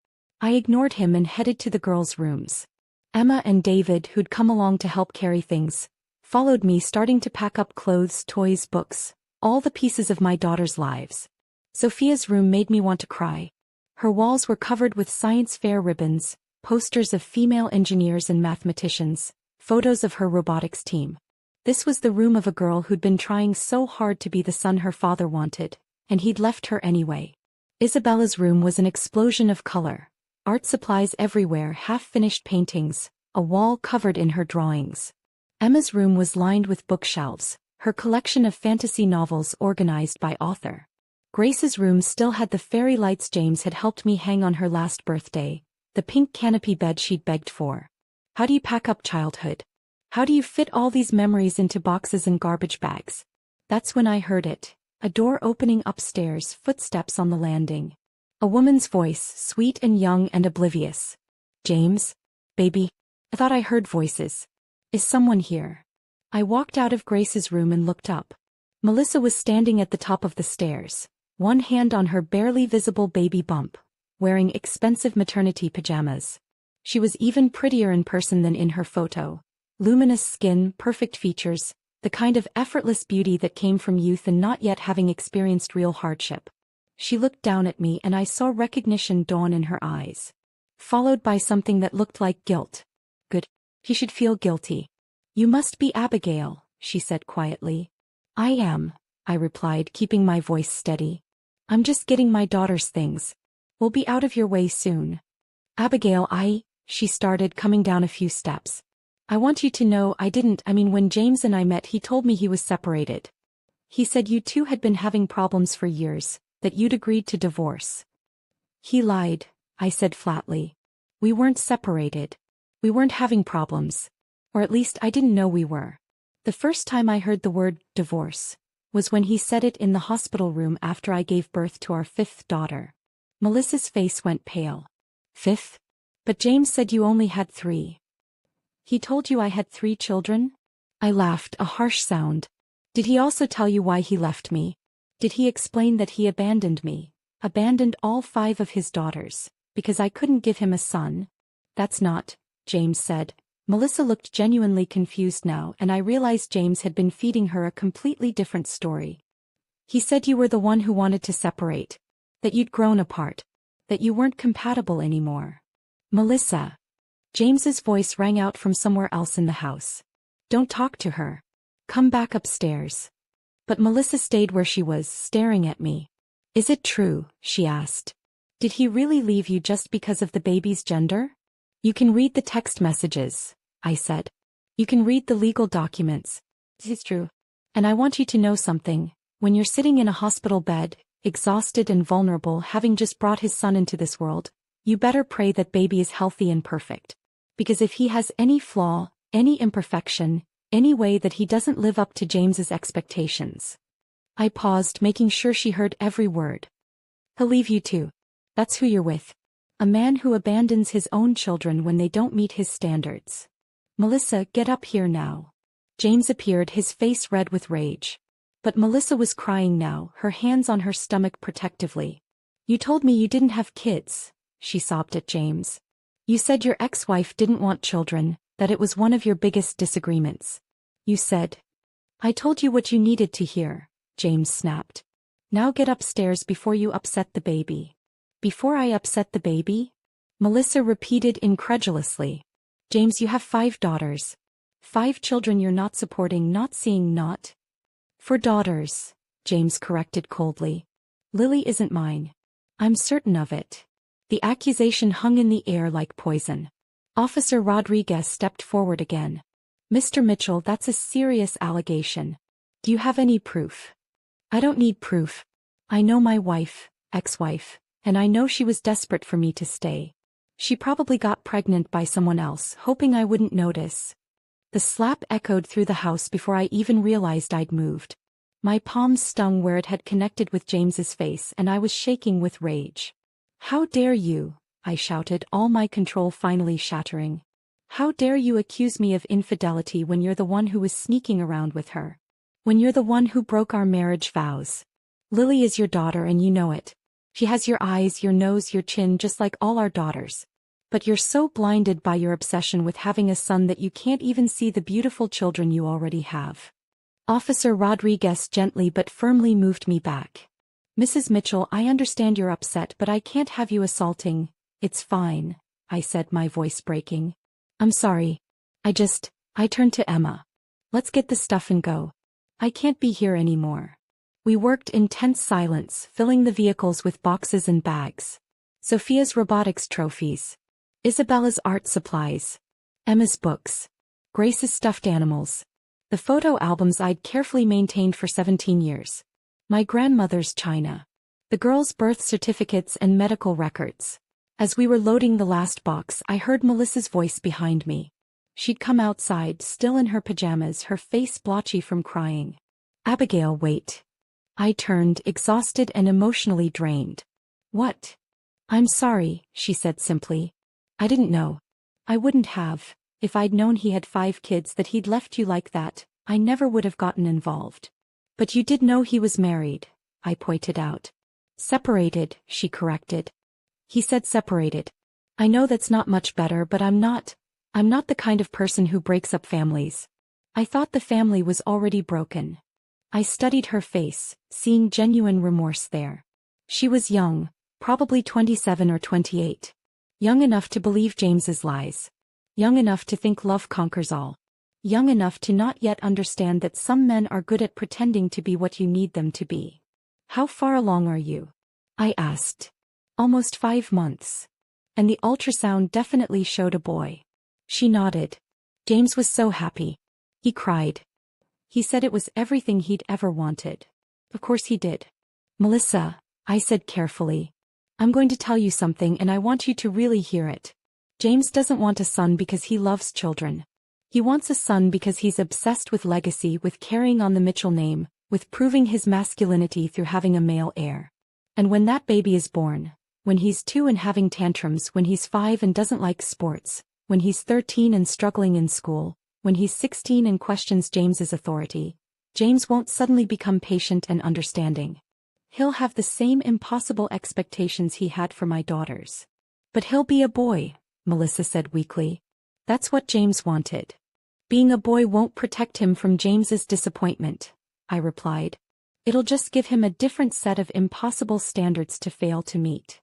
I ignored him and headed to the girls' rooms. Emma and David, who'd come along to help carry things, followed me, starting to pack up clothes, toys, books, all the pieces of my daughter's lives. Sophia's room made me want to cry. Her walls were covered with science fair ribbons, posters of female engineers and mathematicians, photos of her robotics team. This was the room of a girl who'd been trying so hard to be the son her father wanted, and he'd left her anyway. Isabella's room was an explosion of color. Art supplies everywhere, half-finished paintings, a wall covered in her drawings. Emma's room was lined with bookshelves, her collection of fantasy novels organized by author. Grace's room still had the fairy lights James had helped me hang on her last birthday, the pink canopy bed she'd begged for. How do you pack up childhood? How do you fit all these memories into boxes and garbage bags? That's when I heard it. A door opening upstairs, footsteps on the landing. A woman's voice, sweet and young and oblivious. James? Baby? I thought I heard voices. Is someone here? I walked out of Grace's room and looked up. Melissa was standing at the top of the stairs, one hand on her barely visible baby bump, wearing expensive maternity pajamas. She was even prettier in person than in her photo. Luminous skin, perfect features, the kind of effortless beauty that came from youth and not yet having experienced real hardship. She looked down at me and I saw recognition dawn in her eyes. Followed by something that looked like guilt. Good. He should feel guilty. You must be Abigail, she said quietly. I am, I replied, keeping my voice steady. I'm just getting my daughter's things. We'll be out of your way soon. Abigail, she started, coming down a few steps. I want you to know when James and I met, he told me he was separated. He said you two had been having problems for years, that you'd agreed to divorce. He lied, I said flatly. We weren't separated. We weren't having problems. Or at least I didn't know we were. The first time I heard the word divorce was when he said it in the hospital room after I gave birth to our 5th daughter. Melissa's face went pale. 5th? But James said you only had 3. He told you I had 3 children? I laughed, a harsh sound. Did he also tell you why he left me? Did he explain that he abandoned me? Abandoned all 5 of his daughters, because I couldn't give him a son? That's not, James said. Melissa looked genuinely confused now, and I realized James had been feeding her a completely different story. He said you were the one who wanted to separate. That you'd grown apart. That you weren't compatible anymore. Melissa. James's voice rang out from somewhere else in the house. Don't talk to her. Come back upstairs. But Melissa stayed where she was, staring at me. Is it true? She asked. Did he really leave you just because of the baby's gender? You can read the text messages, I said. You can read the legal documents. It's true. And I want you to know something. When you're sitting in a hospital bed, exhausted and vulnerable, having just brought his son into this world, you better pray that baby is healthy and perfect. Because if he has any flaw, any imperfection, any way that he doesn't live up to James's expectations. I paused, making sure she heard every word. He'll leave you too. That's who you're with. A man who abandons his own children when they don't meet his standards. Melissa, get up here now. James appeared, his face red with rage. But Melissa was crying now, her hands on her stomach protectively. You told me you didn't have kids, she sobbed at James. You said your ex-wife didn't want children, that it was one of your biggest disagreements. You said. I told you what you needed to hear, James snapped. Now get upstairs before you upset the baby. Before I upset the baby? Melissa repeated incredulously. James, you have 5 daughters. 5 children you're not supporting, not seeing, not. 4 daughters, James corrected coldly. Lily isn't mine. I'm certain of it. The accusation hung in the air like poison. Officer Rodriguez stepped forward again. Mr. Mitchell, that's a serious allegation. Do you have any proof? I don't need proof. I know my wife, ex-wife, and I know she was desperate for me to stay. She probably got pregnant by someone else, hoping I wouldn't notice. The slap echoed through the house before I even realized I'd moved. My palms stung where it had connected with James's face, and I was shaking with rage. How dare you? I shouted, all my control finally shattering. How dare you accuse me of infidelity when you're the one who was sneaking around with her? When you're the one who broke our marriage vows? Lily is your daughter and you know it. She has your eyes, your nose, your chin, just like all our daughters. But you're so blinded by your obsession with having a son that you can't even see the beautiful children you already have. Officer Rodriguez gently but firmly moved me back. Mrs. Mitchell, I understand you're upset, but I can't have you assaulting. It's fine, I said, my voice breaking. I'm sorry. I turned to Emma. Let's get the stuff and go. I can't be here anymore. We worked in tense silence, filling the vehicles with boxes and bags. Sophia's robotics trophies. Isabella's art supplies. Emma's books. Grace's stuffed animals. The photo albums I'd carefully maintained for 17 years. My grandmother's china. The girls' birth certificates and medical records. As we were loading the last box, I heard Melissa's voice behind me. She'd come outside, still in her pajamas, her face blotchy from crying. Abigail, wait. I turned, exhausted and emotionally drained. What? I'm sorry, she said simply. I didn't know. I wouldn't have. If I'd known he had 5 kids, that he'd left you like that, I never would have gotten involved. But you did know he was married, I pointed out. Separated, she corrected. He said separated. I know that's not much better, but I'm not the kind of person who breaks up families. I thought the family was already broken. I studied her face, seeing genuine remorse there. She was young, probably 27 or 28. Young enough to believe James's lies. Young enough to think love conquers all. Young enough to not yet understand that some men are good at pretending to be what you need them to be. How far along are you? I asked. Almost 5 months. And the ultrasound definitely showed a boy. She nodded. James was so happy. He cried. He said it was everything he'd ever wanted. Of course he did. Melissa, I said carefully. I'm going to tell you something and I want you to really hear it. James doesn't want a son because he loves children. He wants a son because he's obsessed with legacy, with carrying on the Mitchell name, with proving his masculinity through having a male heir. And when that baby is born, when he's 2 and having tantrums, when he's 5 and doesn't like sports, when he's 13 and struggling in school, when he's 16 and questions James's authority, James won't suddenly become patient and understanding. He'll have the same impossible expectations he had for my daughters. But he'll be a boy, Melissa said weakly. That's what James wanted. Being a boy won't protect him from James's disappointment, I replied. It'll just give him a different set of impossible standards to fail to meet.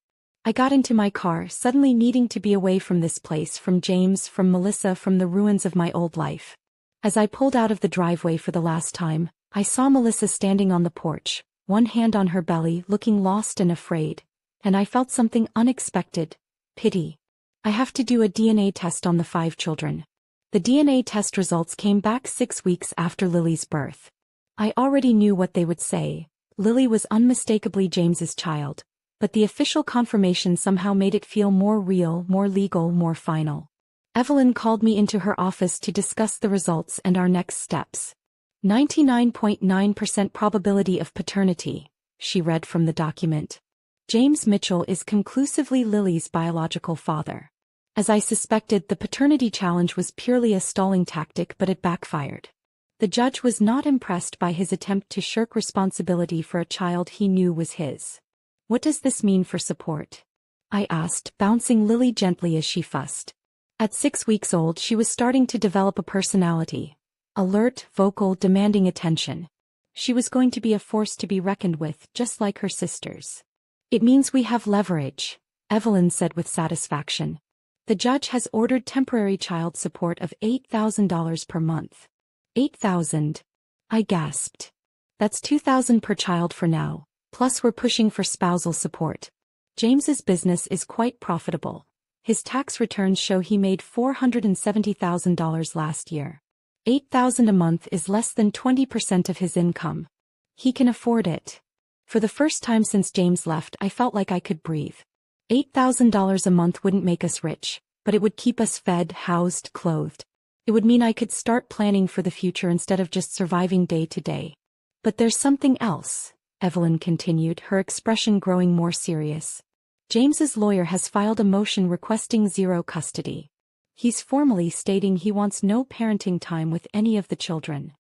I got into my car, suddenly needing to be away from this place, from James, from Melissa, from the ruins of my old life. As I pulled out of the driveway for the last time, I saw Melissa standing on the porch, one hand on her belly, looking lost and afraid, and I felt something unexpected: pity. I have to do a DNA test on the 5 children. The DNA test results came back 6 weeks after Lily's birth. I already knew what they would say. Lily was unmistakably James's child, but the official confirmation somehow made it feel more real, more legal, more final. Evelyn called me into her office to discuss the results and our next steps. 99.9% probability of paternity, she read from the document. James Mitchell is conclusively Lily's biological father. As I suspected, the paternity challenge was purely a stalling tactic, but it backfired. The judge was not impressed by his attempt to shirk responsibility for a child he knew was his. What does this mean for support? I asked, bouncing Lily gently as she fussed. At 6 weeks old, she was starting to develop a personality. Alert, vocal, demanding attention. She was going to be a force to be reckoned with, just like her sisters. It means we have leverage, Evelyn said with satisfaction. The judge has ordered temporary child support of $8,000 per month. $8,000? I gasped. That's $2,000 per child for now, plus we're pushing for spousal support. James's business is quite profitable. His tax returns show he made $470,000 last year. $8,000 a month is less than 20% of his income. He can afford it. For the first time since James left, I felt like I could breathe. $8,000 a month wouldn't make us rich, but it would keep us fed, housed, clothed. It would mean I could start planning for the future instead of just surviving day to day. But there's something else, Evelyn continued, her expression growing more serious. James's lawyer has filed a motion requesting 0 custody. He's formally stating he wants no parenting time with any of the children.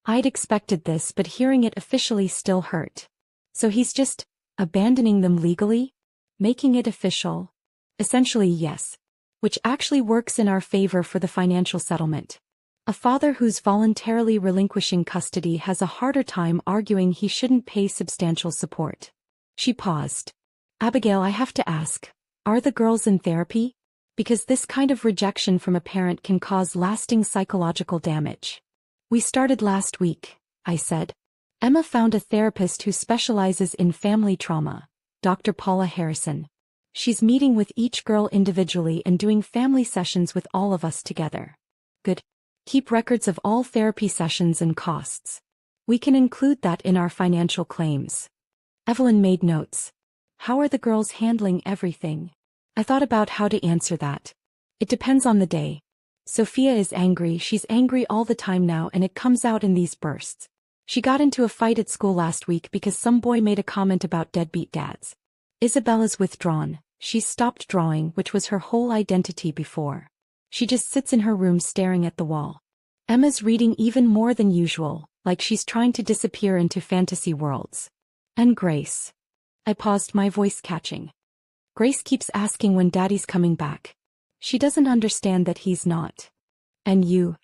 I'd expected this, but hearing it officially still hurt. So he's just abandoning them legally? Making it official? Essentially, yes. Which actually works in our favor for the financial settlement. A father who's voluntarily relinquishing custody has a harder time arguing he shouldn't pay substantial support. She paused. Abigail, I have to ask, are the girls in therapy? Because this kind of rejection from a parent can cause lasting psychological damage. We started last week, I said. Emma found a therapist who specializes in family trauma, Dr. Paula Harrison. She's meeting with each girl individually and doing family sessions with all of us together. Good. Keep records of all therapy sessions and costs. We can include that in our financial claims. Evelyn made notes. How are the girls handling everything? I thought about how to answer that. It depends on the day. Sophia is angry, she's angry all the time now, and it comes out in these bursts. She got into a fight at school last week because some boy made a comment about deadbeat dads. Isabella's withdrawn. She's stopped drawing, which was her whole identity before. She just sits in her room staring at the wall. Emma's reading even more than usual, like she's trying to disappear into fantasy worlds. And Grace. I paused, my voice catching. Grace keeps asking when Daddy's coming back. She doesn't understand that he's not. And you?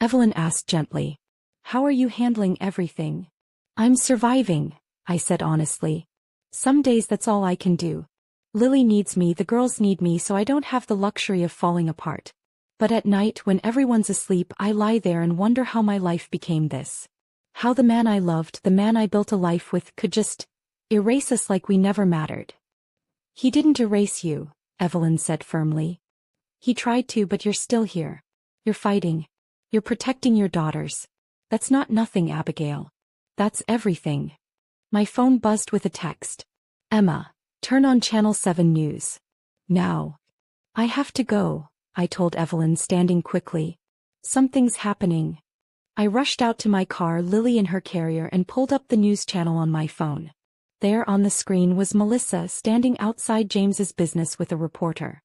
Evelyn asked gently. How are you handling everything? I'm surviving, I said honestly. Some days that's all I can do. Lily needs me, the girls need me, so I don't have the luxury of falling apart. But at night when everyone's asleep, I lie there and wonder how my life became this. How the man I loved, the man I built a life with, could just erase us like we never mattered. He didn't erase you, Evelyn said firmly. He tried to, but you're still here. You're fighting. You're protecting your daughters. That's not nothing, Abigail. That's everything. My phone buzzed with a text. Emma, turn on Channel 7 News. Now. I have to go, I told Evelyn, standing quickly. Something's happening. I rushed out to my car, Lily in her carrier, and pulled up the news channel on my phone. There on the screen was Melissa standing outside James's business with a reporter.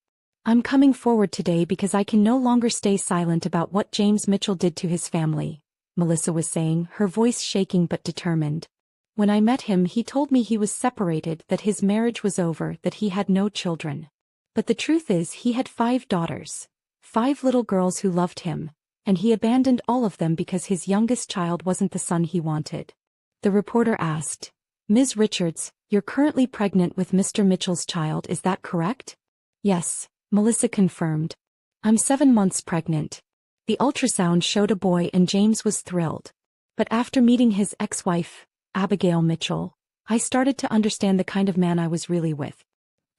I'm coming forward today because I can no longer stay silent about what James Mitchell did to his family, Melissa was saying, her voice shaking but determined. When I met him, he told me he was separated, that his marriage was over, that he had no children. But the truth is he had 5 daughters. 5 little girls who loved him, and he abandoned all of them because his youngest child wasn't the son he wanted. The reporter asked, Ms. Richards, you're currently pregnant with Mr. Mitchell's child, is that correct? Yes, Melissa confirmed. I'm 7 months pregnant. The ultrasound showed a boy and James was thrilled. But after meeting his ex-wife, Abigail Mitchell, I started to understand the kind of man I was really with.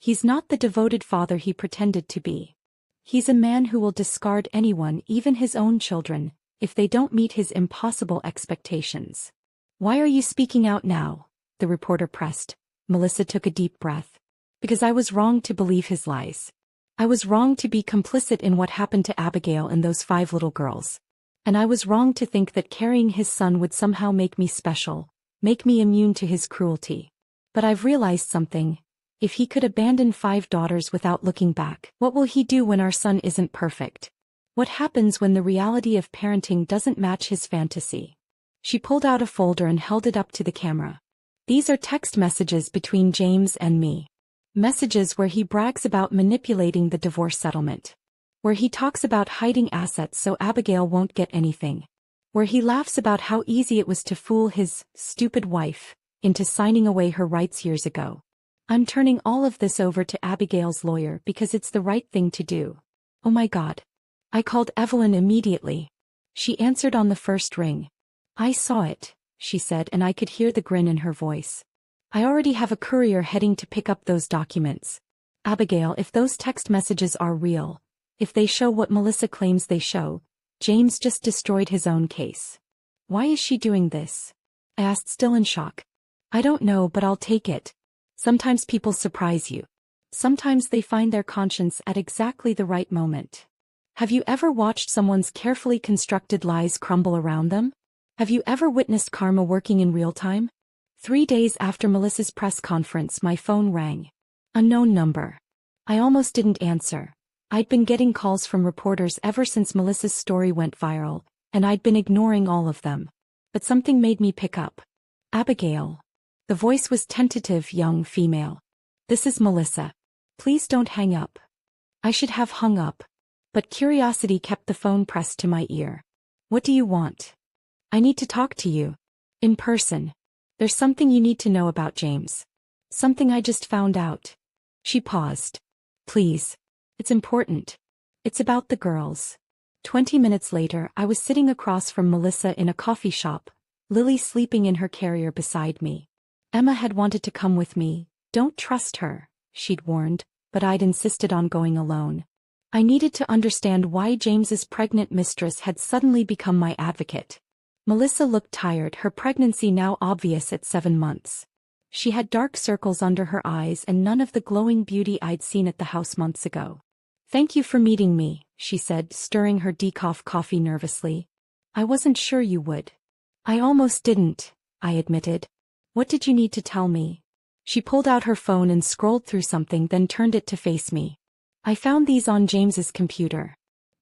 He's not the devoted father he pretended to be. He's a man who will discard anyone, even his own children, if they don't meet his impossible expectations. Why are you speaking out now? The reporter pressed. Melissa took a deep breath. Because I was wrong to believe his lies. I was wrong to be complicit in what happened to Abigail and those 5 little girls. And I was wrong to think that carrying his son would somehow make me special, make me immune to his cruelty. But I've realized something. If he could abandon 5 daughters without looking back, what will he do when our son isn't perfect? What happens when the reality of parenting doesn't match his fantasy? She pulled out a folder and held it up to the camera. These are text messages between James and me. Messages where he brags about manipulating the divorce settlement. Where he talks about hiding assets so Abigail won't get anything. Where he laughs about how easy it was to fool his stupid wife into signing away her rights years ago. I'm turning all of this over to Abigail's lawyer because it's the right thing to do. Oh my God. I called Evelyn immediately. She answered on the first ring. I saw it, she said, and I could hear the grin in her voice. I already have a courier heading to pick up those documents. Abigail, if those text messages are real, if they show what Melissa claims they show, James just destroyed his own case. Why is she doing this? I asked, still in shock. I don't know, but I'll take it. Sometimes people surprise you. Sometimes they find their conscience at exactly the right moment. Have you ever watched someone's carefully constructed lies crumble around them? Have you ever witnessed karma working in real time? 3 days after Melissa's press conference, my phone rang. Unknown number. I almost didn't answer. I'd been getting calls from reporters ever since Melissa's story went viral, and I'd been ignoring all of them. But something made me pick up. Abigail. The voice was tentative, young female. This is Melissa. Please don't hang up. I should have hung up. But curiosity kept the phone pressed to my ear. What do you want? I need to talk to you. In person. There's something you need to know about James. Something I just found out. She paused. Please. It's important. It's about the girls. 20 minutes later, I was sitting across from Melissa in a coffee shop, Lily sleeping in her carrier beside me. Emma had wanted to come with me. Don't trust her, she'd warned, but I'd insisted on going alone. I needed to understand why James's pregnant mistress had suddenly become my advocate. Melissa looked tired, her pregnancy now obvious at 7 months. She had dark circles under her eyes and none of the glowing beauty I'd seen at the house months ago. Thank you for meeting me, she said, stirring her decaf coffee nervously. I wasn't sure you would. I almost didn't, I admitted. What did you need to tell me? She pulled out her phone and scrolled through something, then turned it to face me. I found these on James's computer.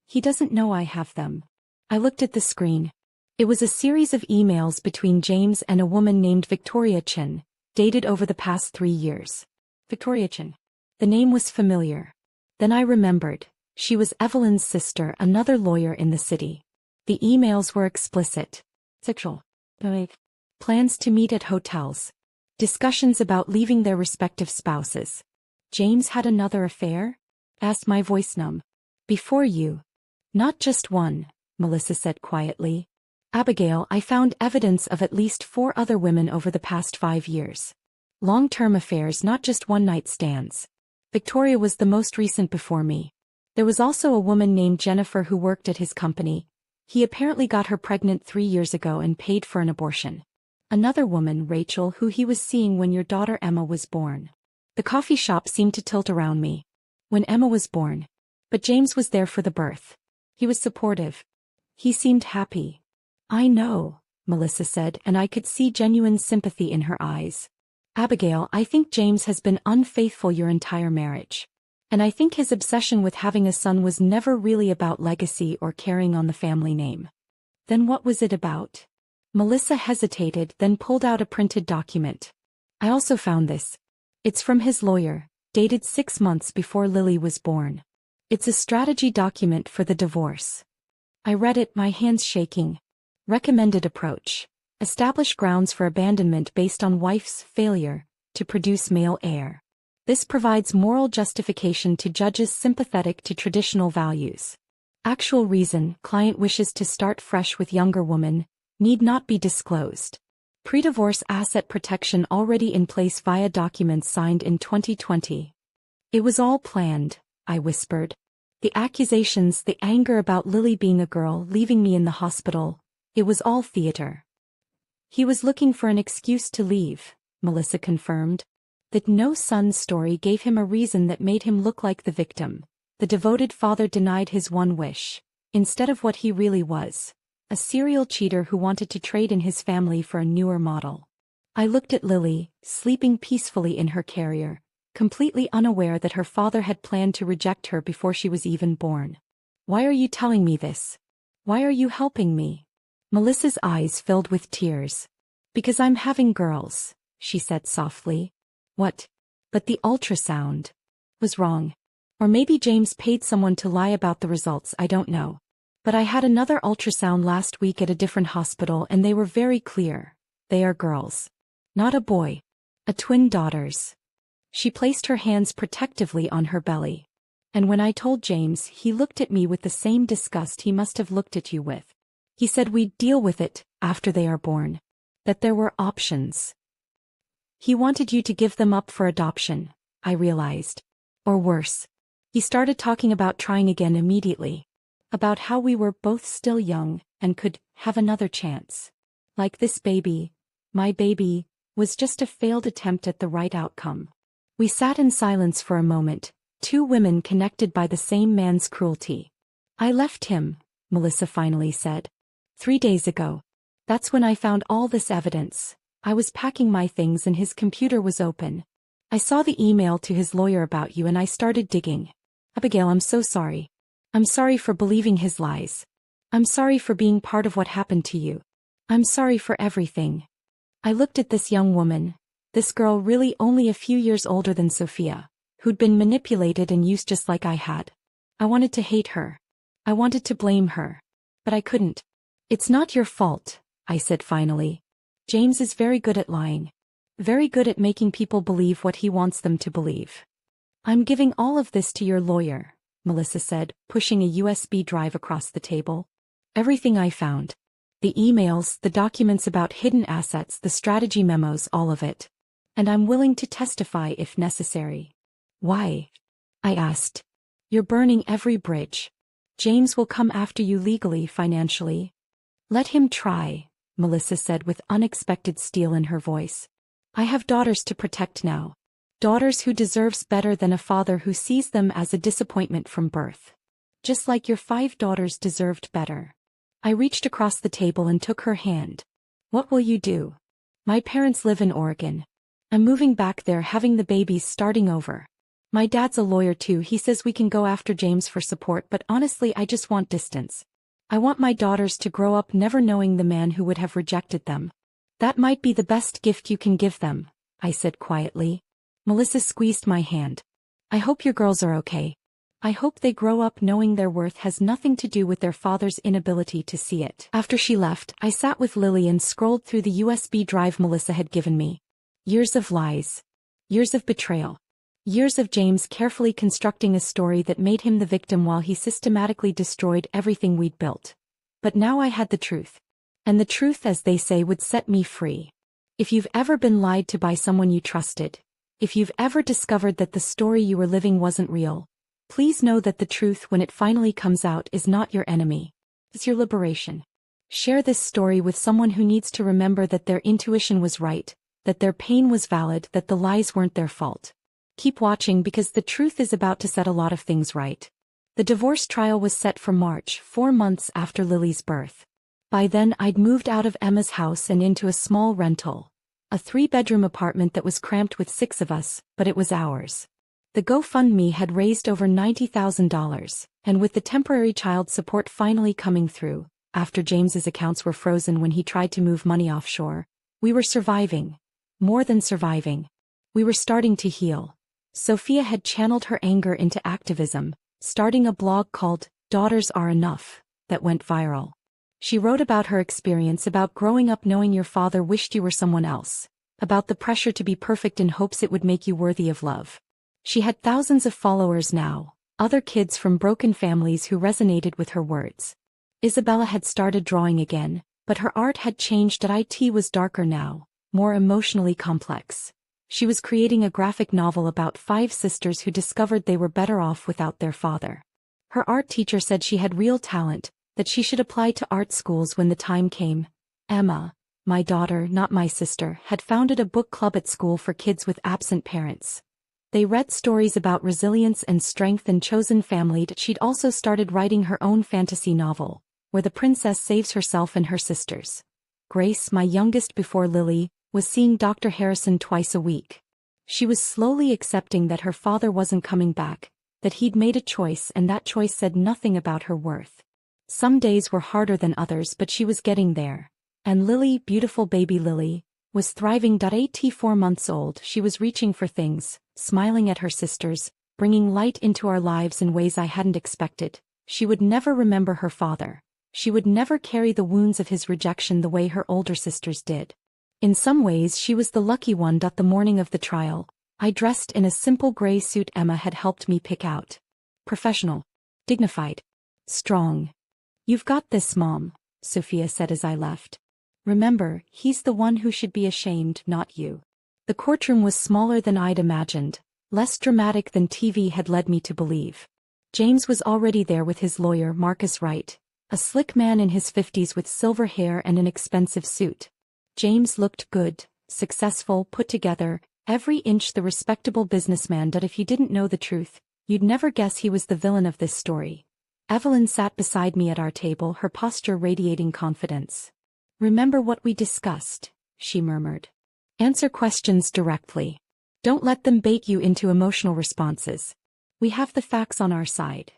He doesn't know I have them. I looked at the screen. It was a series of emails between James and a woman named Victoria Chin, dated over the past 3 years. Victoria Chin. The name was familiar. Then I remembered. She was Evelyn's sister, another lawyer in the city. The emails were explicit. Sexual. Plans to meet at hotels. Discussions about leaving their respective spouses. James had another affair? Asked my voice numb. Before you. Not just one, Melissa said quietly. Abigail, I found evidence of at least 4 other women over the past 5 years. Long-term affairs, not just one-night stands. Victoria was the most recent before me. There was also a woman named Jennifer who worked at his company. He apparently got her pregnant 3 years ago and paid for an abortion. Another woman, Rachel, who he was seeing when your daughter Emma was born. The coffee shop seemed to tilt around me. When Emma was born. But James was there for the birth. He was supportive. He seemed happy. I know, Melissa said, and I could see genuine sympathy in her eyes. Abigail, I think James has been unfaithful your entire marriage. And I think his obsession with having a son was never really about legacy or carrying on the family name. Then what was it about? Melissa hesitated, then pulled out a printed document. I also found this. It's from his lawyer, dated 6 months before Lily was born. It's a strategy document for the divorce. I read it, my hands shaking. Recommended approach. Establish grounds for abandonment based on wife's failure to produce male heir. This provides moral justification to judges sympathetic to traditional values. Actual reason, client wishes to start fresh with younger woman, need not be disclosed. Pre-divorce asset protection already in place via documents signed in 2020. It was all planned, I whispered. The accusations, the anger about Lily being a girl leaving me in the hospital, it was all theater. He was looking for an excuse to leave, Melissa confirmed. That no son story gave him a reason that made him look like the victim. The devoted father denied his one wish, instead of what he really was, a serial cheater who wanted to trade in his family for a newer model. I looked at Lily, sleeping peacefully in her carrier, completely unaware that her father had planned to reject her before she was even born. Why are you telling me this? Why are you helping me? Melissa's eyes filled with tears. Because I'm having girls, she said softly. What? But the ultrasound was wrong. Or maybe James paid someone to lie about the results, I don't know. But I had another ultrasound last week at a different hospital and they were very clear. They are girls. Not a boy. A twin daughters. She placed her hands protectively on her belly. And when I told James, he looked at me with the same disgust he must have looked at you with. He said we'd deal with it after they are born. That there were options. He wanted you to give them up for adoption, I realized. Or worse. He started talking about trying again immediately. About how we were both still young and could have another chance. Like this baby, my baby, was just a failed attempt at the right outcome. We sat in silence for a moment, two women connected by the same man's cruelty. I left him, Melissa finally said. 3 days ago. That's when I found all this evidence. I was packing my things and his computer was open. I saw the email to his lawyer about you and I started digging. Abigail, I'm so sorry. I'm sorry for believing his lies. I'm sorry for being part of what happened to you. I'm sorry for everything. I looked at this young woman, this girl really only a few years older than Sophia, who'd been manipulated and used just like I had. I wanted to hate her. I wanted to blame her. But I couldn't. It's not your fault, I said finally. James is very good at lying. Very good at making people believe what he wants them to believe. I'm giving all of this to your lawyer, Melissa said, pushing a USB drive across the table. Everything I found. The emails, the documents about hidden assets, the strategy memos, all of it. And I'm willing to testify if necessary. Why? I asked. You're burning every bridge. James will come after you legally, financially. Let him try, Melissa said with unexpected steel in her voice. I have daughters to protect now. Daughters who deserves better than a father who sees them as a disappointment from birth. Just like your 5 daughters deserved better. I reached across the table and took her hand. What will you do? My parents live in Oregon. I'm moving back there, having the babies, starting over. My dad's a lawyer too. He says we can go after James for support, but honestly I just want distance. I want my daughters to grow up never knowing the man who would have rejected them. That might be the best gift you can give them, I said quietly. Melissa squeezed my hand. I hope your girls are okay. I hope they grow up knowing their worth has nothing to do with their father's inability to see it. After she left, I sat with Lily and scrolled through the USB drive Melissa had given me. Years of lies. Years of betrayal. Years of James carefully constructing a story that made him the victim while he systematically destroyed everything we'd built. But now I had the truth. And the truth, as they say, would set me free. If you've ever been lied to by someone you trusted, if you've ever discovered that the story you were living wasn't real, please know that the truth, when it finally comes out, is not your enemy. It's your liberation. Share this story with someone who needs to remember that their intuition was right, that their pain was valid, that the lies weren't their fault. Keep watching because the truth is about to set a lot of things right. The divorce trial was set for March, 4 months after Lily's birth. By then I'd moved out of Emma's house and into a small rental. A 3-bedroom apartment that was cramped with 6 of us, but it was ours. The GoFundMe had raised over $90,000, and with the temporary child support finally coming through, after James's accounts were frozen when he tried to move money offshore, we were surviving. More than surviving. We were starting to heal. Sophia had channeled her anger into activism, starting a blog called Daughters Are Enough, that went viral. She wrote about her experience about growing up knowing your father wished you were someone else, about the pressure to be perfect in hopes it would make you worthy of love. She had thousands of followers now, other kids from broken families who resonated with her words. Isabella had started drawing again, but her art had changed. It was darker now, more emotionally complex. She was creating a graphic novel about 5 sisters who discovered they were better off without their father. Her art teacher said she had real talent, that she should apply to art schools when the time came. Emma, my daughter, not my sister, had founded a book club at school for kids with absent parents. They read stories about resilience and strength and chosen family. She'd also started writing her own fantasy novel, where the princess saves herself and her sisters. Grace, my youngest before Lily, was seeing Dr. Harrison twice a week. She was slowly accepting that her father wasn't coming back, that he'd made a choice and that choice said nothing about her worth. Some days were harder than others, but she was getting there. And Lily, beautiful baby Lily, was thriving. 4 months old, she was reaching for things, smiling at her sisters, bringing light into our lives in ways I hadn't expected. She would never remember her father. She would never carry the wounds of his rejection the way her older sisters did. In some ways she was the lucky one. The morning of the trial, I dressed in a simple gray suit Emma had helped me pick out. Professional. Dignified. Strong. "You've got this, Mom," Sophia said as I left. "Remember, he's the one who should be ashamed, not you." The courtroom was smaller than I'd imagined, less dramatic than TV had led me to believe. James was already there with his lawyer, Marcus Wright, a slick man in his 50s with silver hair and an expensive suit. James looked good, successful, put together, every inch the respectable businessman that if you didn't know the truth, you'd never guess he was the villain of this story. Evelyn sat beside me at our table, her posture radiating confidence. "Remember what we discussed," she murmured. "Answer questions directly. Don't let them bait you into emotional responses. We have the facts on our side."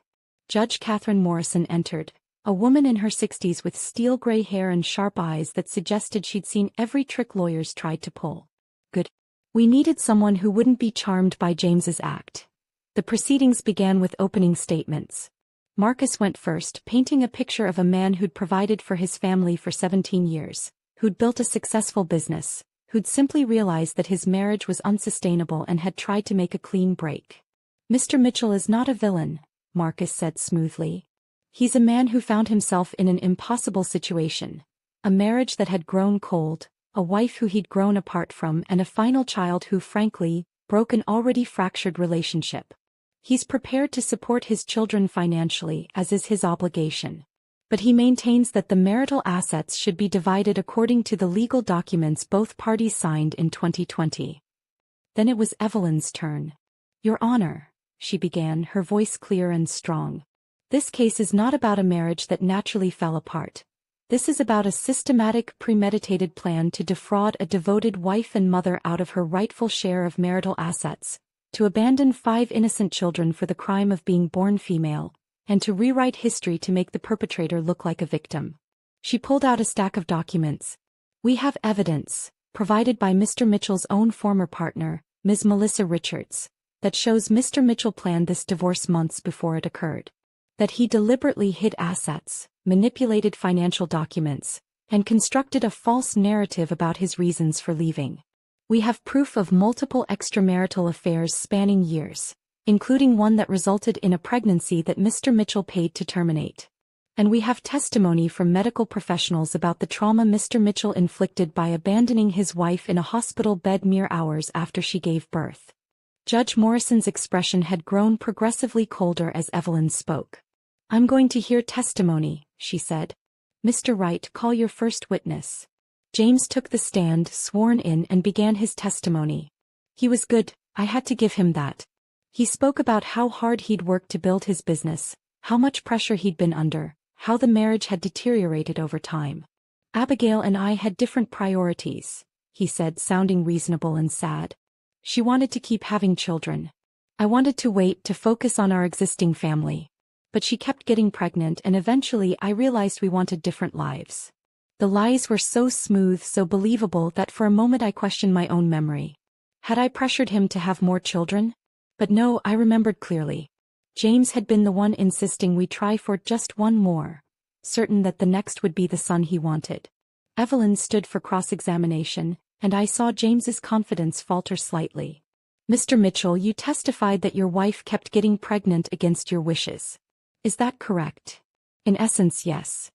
Judge Catherine Morrison entered, a woman in her 60s with steel gray hair and sharp eyes that suggested she'd seen every trick lawyers tried to pull. Good. We needed someone who wouldn't be charmed by James's act. The proceedings began with opening statements. Marcus went first, painting a picture of a man who'd provided for his family for 17 years, who'd built a successful business, who'd simply realized that his marriage was unsustainable and had tried to make a clean break. "Mr. Mitchell is not a villain," Marcus said smoothly. "He's a man who found himself in an impossible situation, a marriage that had grown cold, a wife who he'd grown apart from, and a final child who, frankly, broke an already fractured relationship. He's prepared to support his children financially, as is his obligation. But he maintains that the marital assets should be divided according to the legal documents both parties signed in 2020. Then it was Evelyn's turn. "Your Honor," she began, her voice clear and strong. "This case is not about a marriage that naturally fell apart. This is about a systematic, premeditated plan to defraud a devoted wife and mother out of her rightful share of marital assets, to abandon 5 innocent children for the crime of being born female, and to rewrite history to make the perpetrator look like a victim." She pulled out a stack of documents. "We have evidence, provided by Mr. Mitchell's own former partner, Ms. Melissa Richards, that shows Mr. Mitchell planned this divorce months before it occurred. That he deliberately hid assets, manipulated financial documents, and constructed a false narrative about his reasons for leaving. We have proof of multiple extramarital affairs spanning years, including one that resulted in a pregnancy that Mr. Mitchell paid to terminate. And we have testimony from medical professionals about the trauma Mr. Mitchell inflicted by abandoning his wife in a hospital bed mere hours after she gave birth." Judge Morrison's expression had grown progressively colder as Evelyn spoke. "I'm going to hear testimony," she said. "Mr. Wright, call your first witness." James took the stand, sworn in, and began his testimony. He was good, I had to give him that. He spoke about how hard he'd worked to build his business, how much pressure he'd been under, how the marriage had deteriorated over time. Abigail and I had different priorities, he said, sounding reasonable and sad. She wanted to keep having children. I wanted to wait to focus on our existing family. But she kept getting pregnant, and eventually I realized we wanted different lives. The lies were so smooth, so believable, that for a moment I questioned my own memory. Had I pressured him to have more children? But no, I remembered clearly. James had been the one insisting we try for just one more, certain that the next would be the son he wanted. Evelyn stood for cross-examination, and I saw James's confidence falter slightly. Mr. Mitchell, you testified that your wife kept getting pregnant against your wishes. Is that correct? In essence, yes.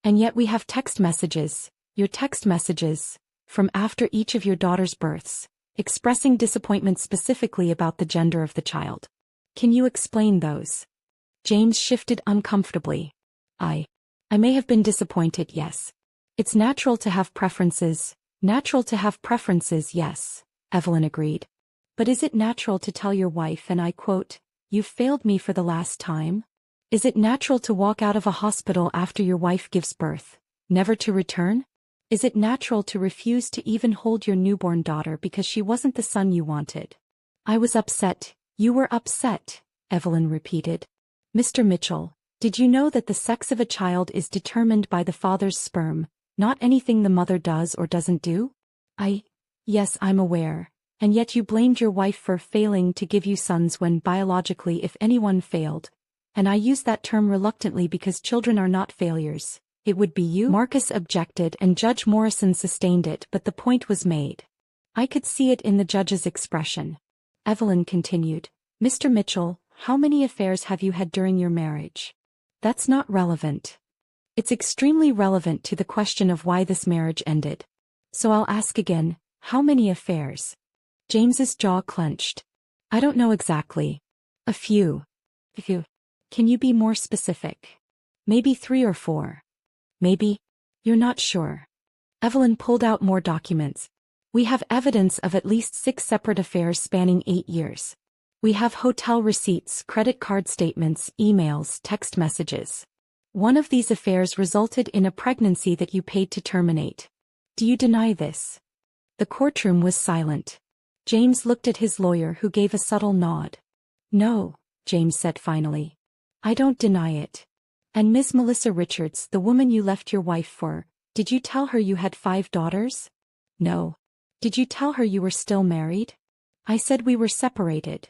And yet we have text messages, your text messages, from after each of your daughter's births, expressing disappointment specifically about the gender of the child. Can you explain those? James shifted uncomfortably. I may have been disappointed, yes. It's natural to have preferences, yes, Evelyn agreed. But is it natural to tell your wife, and I quote, "You've failed me for the last time"? Is it natural to walk out of a hospital after your wife gives birth, never to return? Is it natural to refuse to even hold your newborn daughter because she wasn't the son you wanted? I was upset. You were upset, Evelyn repeated. Mr. Mitchell, did you know that the sex of a child is determined by the father's sperm, not anything the mother does or doesn't do? Yes, I'm aware. And yet you blamed your wife for failing to give you sons when biologically, if anyone failed, and I use that term reluctantly because children are not failures, it would be you. Marcus objected and Judge Morrison sustained it, but the point was made. I could see it in the judge's expression. Evelyn continued, Mr. Mitchell, how many affairs have you had during your marriage? That's not relevant. It's extremely relevant to the question of why this marriage ended. So I'll ask again, how many affairs? James's jaw clenched. I don't know exactly. A few. Can you be more specific? Maybe 3 or 4. Maybe? You're not sure. Evelyn pulled out more documents. We have evidence of at least 6 separate affairs spanning 8 years. We have hotel receipts, credit card statements, emails, text messages. One of these affairs resulted in a pregnancy that you paid to terminate. Do you deny this? The courtroom was silent. James looked at his lawyer, who gave a subtle nod. No, James said finally. I don't deny it. And Miss Melissa Richards, the woman you left your wife for, did you tell her you had 5 daughters? No. Did you tell her you were still married? I said we were separated.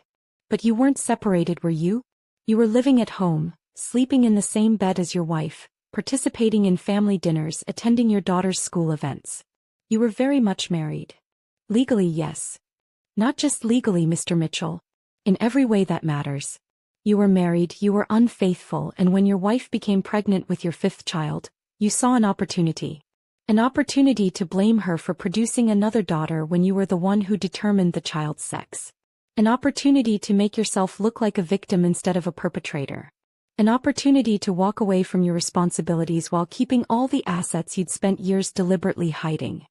But you weren't separated, were you? You were living at home, sleeping in the same bed as your wife, participating in family dinners, attending your daughter's school events. You were very much married. Legally, yes. Not just legally, Mr. Mitchell. In every way that matters. You were married, you were unfaithful, and when your wife became pregnant with your 5th child, you saw an opportunity. An opportunity to blame her for producing another daughter when you were the one who determined the child's sex. An opportunity to make yourself look like a victim instead of a perpetrator. An opportunity to walk away from your responsibilities while keeping all the assets you'd spent years deliberately hiding.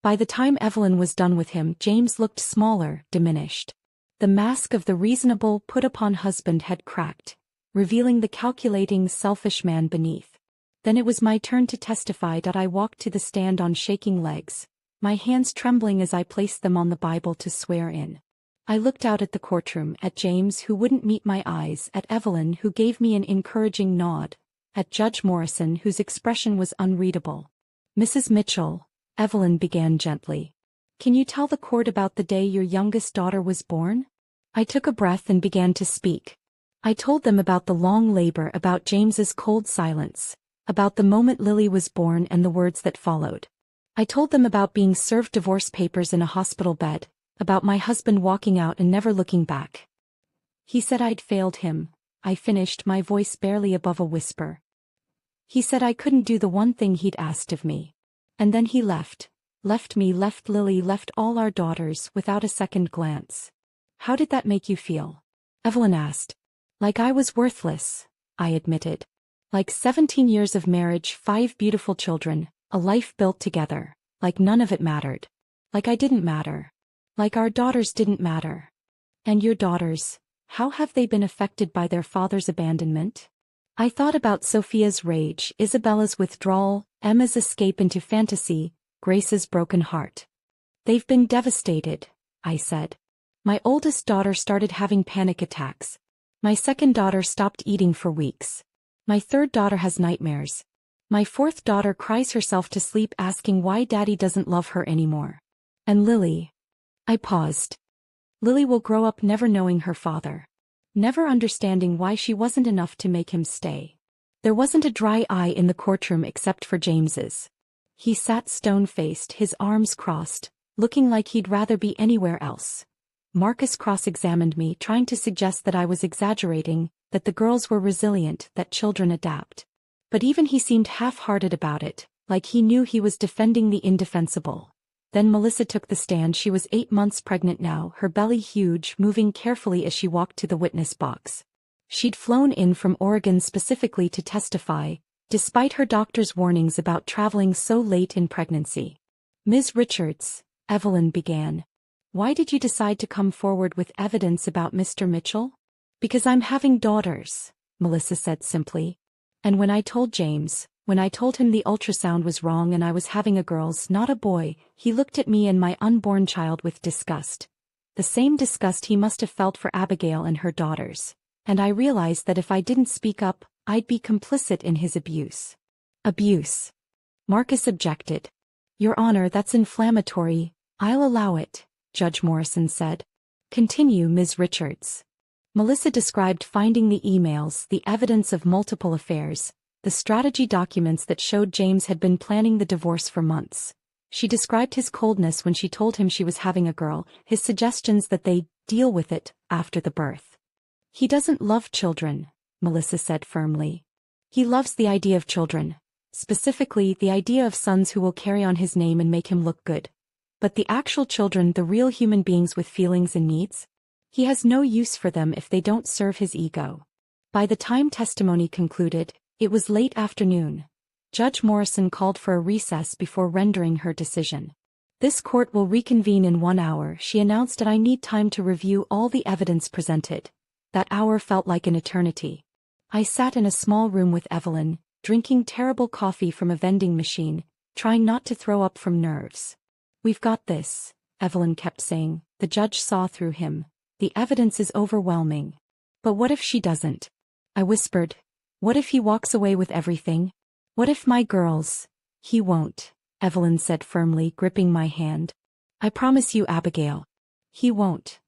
By the time Evelyn was done with him, James looked smaller, diminished. The mask of the reasonable, put-upon husband had cracked, revealing the calculating, selfish man beneath. Then it was my turn to testify. I walked to the stand on shaking legs, my hands trembling as I placed them on the Bible to swear in. I looked out at the courtroom, at James, who wouldn't meet my eyes, at Evelyn, who gave me an encouraging nod, at Judge Morrison, whose expression was unreadable. Mrs. Mitchell, Evelyn began gently. Can you tell the court about the day your youngest daughter was born? I took a breath and began to speak. I told them about the long labor, about James's cold silence, about the moment Lily was born and the words that followed. I told them about being served divorce papers in a hospital bed, about my husband walking out and never looking back. He said I'd failed him, I finished, my voice barely above a whisper. He said I couldn't do the one thing he'd asked of me. And then he left me, left Lily, left all our daughters, without a second glance. How did that make you feel? Evelyn asked. Like I was worthless, I admitted. Like 17 years of marriage, 5 beautiful children, a life built together, like none of it mattered. Like I didn't matter. Like our daughters didn't matter. And your daughters, how have they been affected by their father's abandonment? I thought about Sophia's rage, Isabella's withdrawal, Emma's escape into fantasy, Grace's broken heart. They've been devastated, I said. My oldest daughter started having panic attacks. My second daughter stopped eating for weeks. My third daughter has nightmares. My fourth daughter cries herself to sleep asking why Daddy doesn't love her anymore. And Lily. I paused. Lily will grow up never knowing her father. Never understanding why she wasn't enough to make him stay. There wasn't a dry eye in the courtroom except for James's. He sat stone-faced, his arms crossed, looking like he'd rather be anywhere else. Marcus cross-examined me, trying to suggest that I was exaggerating, that the girls were resilient, that children adapt. But even he seemed half-hearted about it, like he knew he was defending the indefensible. Then Melissa took the stand. She was 8 months pregnant now, her belly huge, moving carefully as she walked to the witness box. She'd flown in from Oregon specifically to testify, despite her doctor's warnings about traveling so late in pregnancy. Ms. Richards, Evelyn began. Why did you decide to come forward with evidence about Mr. Mitchell? Because I'm having daughters, Melissa said simply. And when I told James, when I told him the ultrasound was wrong and I was having a girl's, not a boy, he looked at me and my unborn child with disgust. The same disgust he must have felt for Abigail and her daughters. And I realized that if I didn't speak up, I'd be complicit in his abuse. Abuse. Marcus objected. Your Honor, that's inflammatory. I'll allow it, Judge Morrison said. Continue, Ms. Richards. Melissa described finding the emails, the evidence of multiple affairs, the strategy documents that showed James had been planning the divorce for months. She described his coldness when she told him she was having a girl, his suggestions that they deal with it after the birth. He doesn't love children, Melissa said firmly. He loves the idea of children, specifically the idea of sons who will carry on his name and make him look good. But the actual children, the real human beings with feelings and needs? He has no use for them if they don't serve his ego. By the time testimony concluded, it was late afternoon. Judge Morrison called for a recess before rendering her decision. This court will reconvene in 1 hour, she announced, and I need time to review all the evidence presented. That hour felt like an eternity. I sat in a small room with Evelyn, drinking terrible coffee from a vending machine, trying not to throw up from nerves. We've got this, Evelyn kept saying. The judge saw through him. The evidence is overwhelming. But what if she doesn't? I whispered. What if he walks away with everything? What if my girls? He won't, Evelyn said firmly, gripping my hand. I promise you, Abigail. He won't.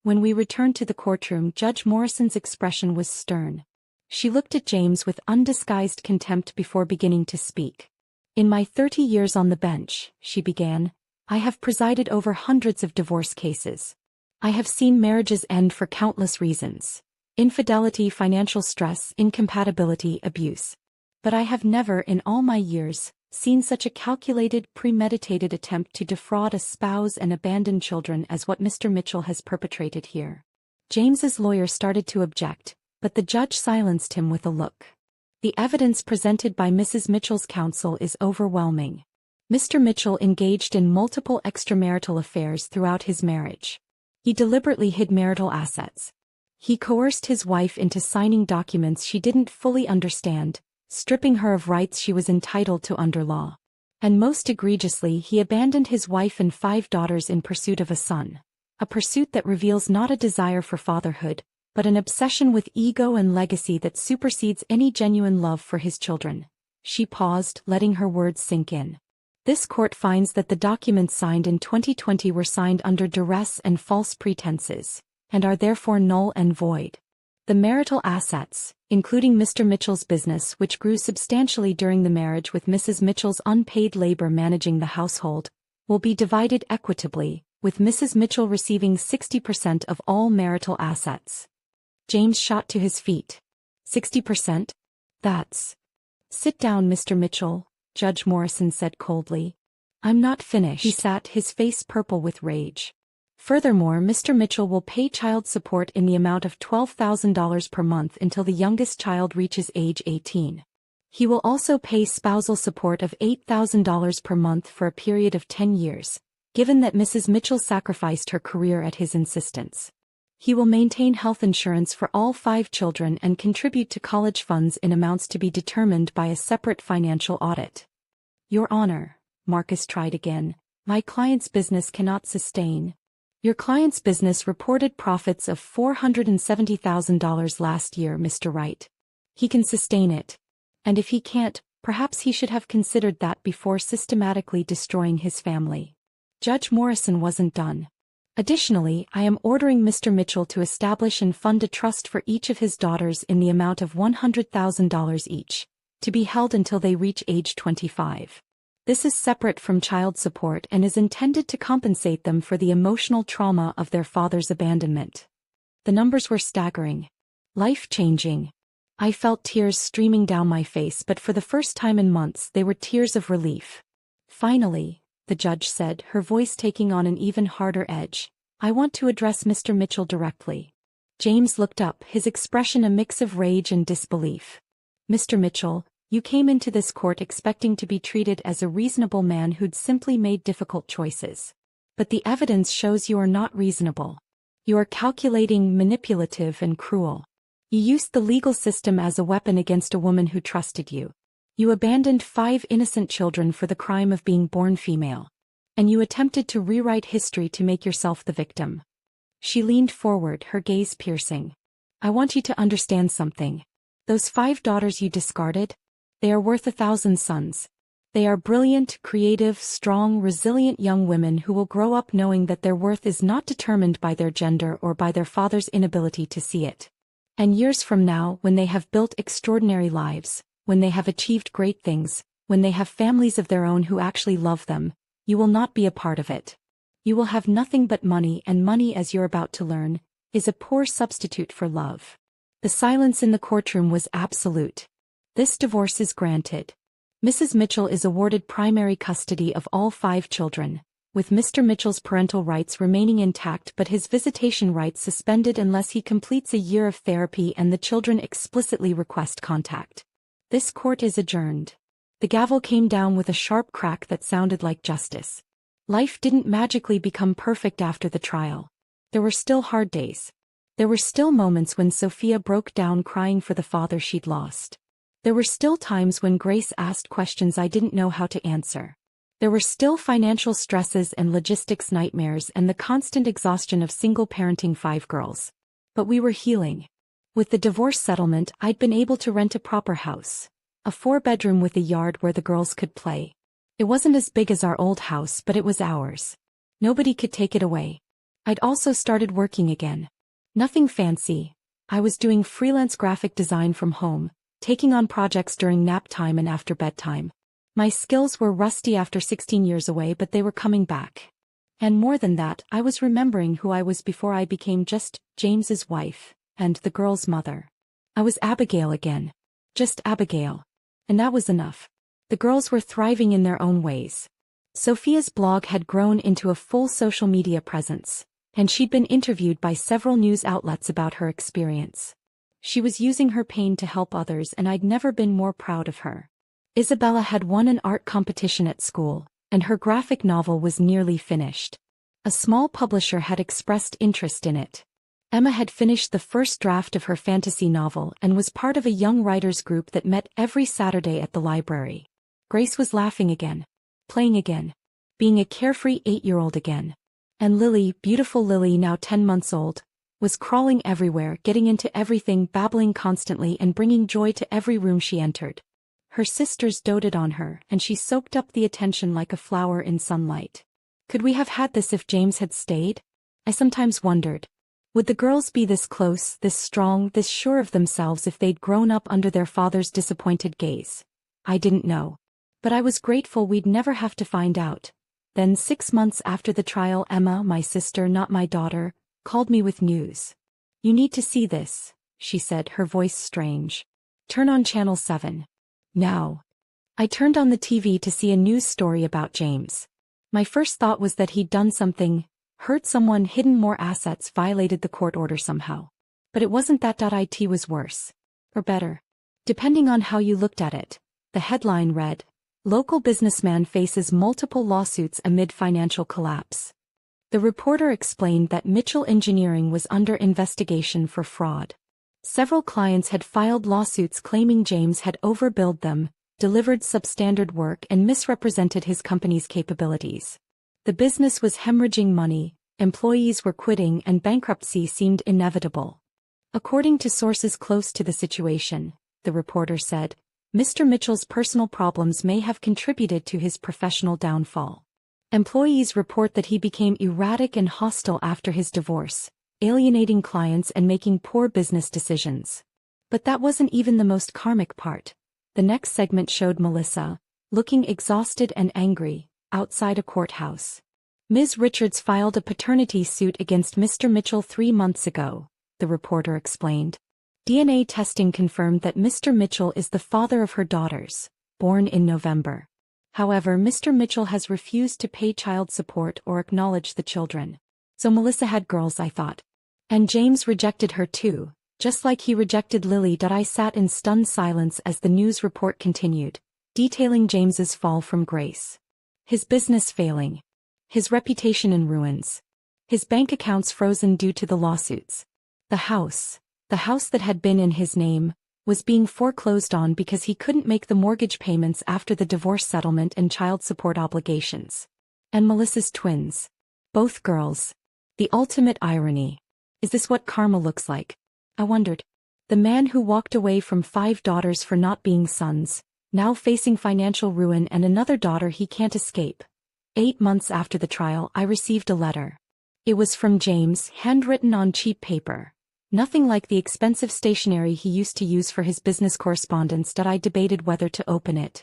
When we returned to the courtroom, Judge Morrison's expression was stern. She looked at James with undisguised contempt before beginning to speak. In my 30 years on the bench, she began, I have presided over hundreds of divorce cases. I have seen marriages end for countless reasons. Infidelity, financial stress, incompatibility, abuse. But I have never in all my years seen such a calculated, premeditated attempt to defraud a spouse and abandon children as what Mr. Mitchell has perpetrated here. James's lawyer started to object, but the judge silenced him with a look. The evidence presented by Mrs. Mitchell's counsel is overwhelming. Mr. Mitchell engaged in multiple extramarital affairs throughout his marriage. He deliberately hid marital assets. He coerced his wife into signing documents she didn't fully understand, stripping her of rights she was entitled to under law. And most egregiously, he abandoned his wife and 5 daughters in pursuit of a son. A pursuit that reveals not a desire for fatherhood, but an obsession with ego and legacy that supersedes any genuine love for his children. She paused, letting her words sink in. This court finds that the documents signed in 2020 were signed under duress and false pretenses, and are therefore null and void. The marital assets, including Mr. Mitchell's business, which grew substantially during the marriage with Mrs. Mitchell's unpaid labor managing the household, will be divided equitably, with Mrs. Mitchell receiving 60% of all marital assets. James shot to his feet. 60%? That's... Sit down, Mr. Mitchell, Judge Morrison said coldly. I'm not finished. He sat, his face purple with rage. Furthermore, Mr. Mitchell will pay child support in the amount of $12,000 per month until the youngest child reaches age 18. He will also pay spousal support of $8,000 per month for a period of 10 years, given that Mrs. Mitchell sacrificed her career at his insistence. He will maintain health insurance for all 5 children and contribute to college funds in amounts to be determined by a separate financial audit. Your Honor, Marcus tried again, my client's business cannot sustain. Your client's business reported profits of $470,000 last year, Mr. Wright. He can sustain it. And if he can't, perhaps he should have considered that before systematically destroying his family. Judge Morrison wasn't done. Additionally, I am ordering Mr. Mitchell to establish and fund a trust for each of his daughters in the amount of $100,000 each, to be held until they reach age 25. This is separate from child support and is intended to compensate them for the emotional trauma of their father's abandonment. The numbers were staggering. Life-changing. I felt tears streaming down my face, but for the first time in months they were tears of relief. Finally, the judge said, her voice taking on an even harder edge, I want to address Mr. Mitchell directly. James looked up, his expression a mix of rage and disbelief. Mr. Mitchell, you came into this court expecting to be treated as a reasonable man who'd simply made difficult choices. But the evidence shows you are not reasonable. You are calculating, manipulative, and cruel. You used the legal system as a weapon against a woman who trusted you. You abandoned 5 innocent children for the crime of being born female. And you attempted to rewrite history to make yourself the victim. She leaned forward, her gaze piercing. I want you to understand something. Those 5 daughters you discarded? They are worth 1,000 sons. They are brilliant, creative, strong, resilient young women who will grow up knowing that their worth is not determined by their gender or by their father's inability to see it. And years from now, when they have built extraordinary lives, when they have achieved great things, when they have families of their own who actually love them, you will not be a part of it. You will have nothing but money, and money, as you're about to learn, is a poor substitute for love. The silence in the courtroom was absolute. This divorce is granted. Mrs. Mitchell is awarded primary custody of all 5 children, with Mr. Mitchell's parental rights remaining intact but his visitation rights suspended unless he completes a year of therapy and the children explicitly request contact. This court is adjourned. The gavel came down with a sharp crack that sounded like justice. Life didn't magically become perfect after the trial. There were still hard days. There were still moments when Sophia broke down crying for the father she'd lost. There were still times when Grace asked questions I didn't know how to answer. There were still financial stresses and logistics nightmares and the constant exhaustion of single-parenting 5 girls. But we were healing. With the divorce settlement, I'd been able to rent a proper house. A 4-bedroom with a yard where the girls could play. It wasn't as big as our old house, but it was ours. Nobody could take it away. I'd also started working again. Nothing fancy. I was doing freelance graphic design from home, taking on projects during nap time and after bedtime. My skills were rusty after 16 years away, but they were coming back. And more than that, I was remembering who I was before I became just James's wife, and the girl's mother. I was Abigail again. Just Abigail. And that was enough. The girls were thriving in their own ways. Sophia's blog had grown into a full social media presence, and she'd been interviewed by several news outlets about her experience. She was using her pain to help others, and I'd never been more proud of her. Isabella had won an art competition at school, and her graphic novel was nearly finished. A small publisher had expressed interest in it. Emma had finished the first draft of her fantasy novel and was part of a young writers group that met every Saturday at the library. Grace was laughing again, playing again, being a carefree 8-year-old again. And Lily, beautiful Lily, now 10 months old, was crawling everywhere, getting into everything, babbling constantly and bringing joy to every room she entered. Her sisters doted on her, and she soaked up the attention like a flower in sunlight. Could we have had this if James had stayed? I sometimes wondered. Would the girls be this close, this strong, this sure of themselves if they'd grown up under their father's disappointed gaze? I didn't know. But I was grateful we'd never have to find out. Then 6 months after the trial, Emma, my sister, not my daughter, called me with news. You need to see this, she said, her voice strange. Turn on channel 7. Now. I turned on the TV to see a news story about James. My first thought was that he'd done something, hurt someone, hidden more assets, violated the court order somehow. But it wasn't that. It was worse. Or better. Depending on how you looked at it. The headline read, Local businessman faces multiple lawsuits amid financial collapse. The reporter explained that Mitchell Engineering was under investigation for fraud. Several clients had filed lawsuits claiming James had overbilled them, delivered substandard work and misrepresented his company's capabilities. The business was hemorrhaging money, employees were quitting and bankruptcy seemed inevitable. According to sources close to the situation, the reporter said, Mr. Mitchell's personal problems may have contributed to his professional downfall. Employees report that he became erratic and hostile after his divorce, alienating clients and making poor business decisions. But that wasn't even the most karmic part. The next segment showed Melissa, looking exhausted and angry, outside a courthouse. Ms. Richards filed a paternity suit against Mr. Mitchell 3 months ago, the reporter explained. DNA testing confirmed that Mr. Mitchell is the father of her daughters, born in November. However, Mr. Mitchell has refused to pay child support or acknowledge the children. So Melissa had girls, I thought. And James rejected her too, just like he rejected Lily. I sat in stunned silence as the news report continued, detailing James's fall from grace. His business failing. His reputation in ruins. His bank accounts frozen due to the lawsuits. The house that had been in his name, was being foreclosed on because he couldn't make the mortgage payments after the divorce settlement and child support obligations. And Melissa's twins. Both girls. The ultimate irony. Is this what karma looks like? I wondered. The man who walked away from 5 daughters for not being sons, now facing financial ruin and another daughter he can't escape. 8 months after the trial, I received a letter. It was from James, handwritten on cheap paper. Nothing like the expensive stationery he used to use for his business correspondence. I debated whether to open it.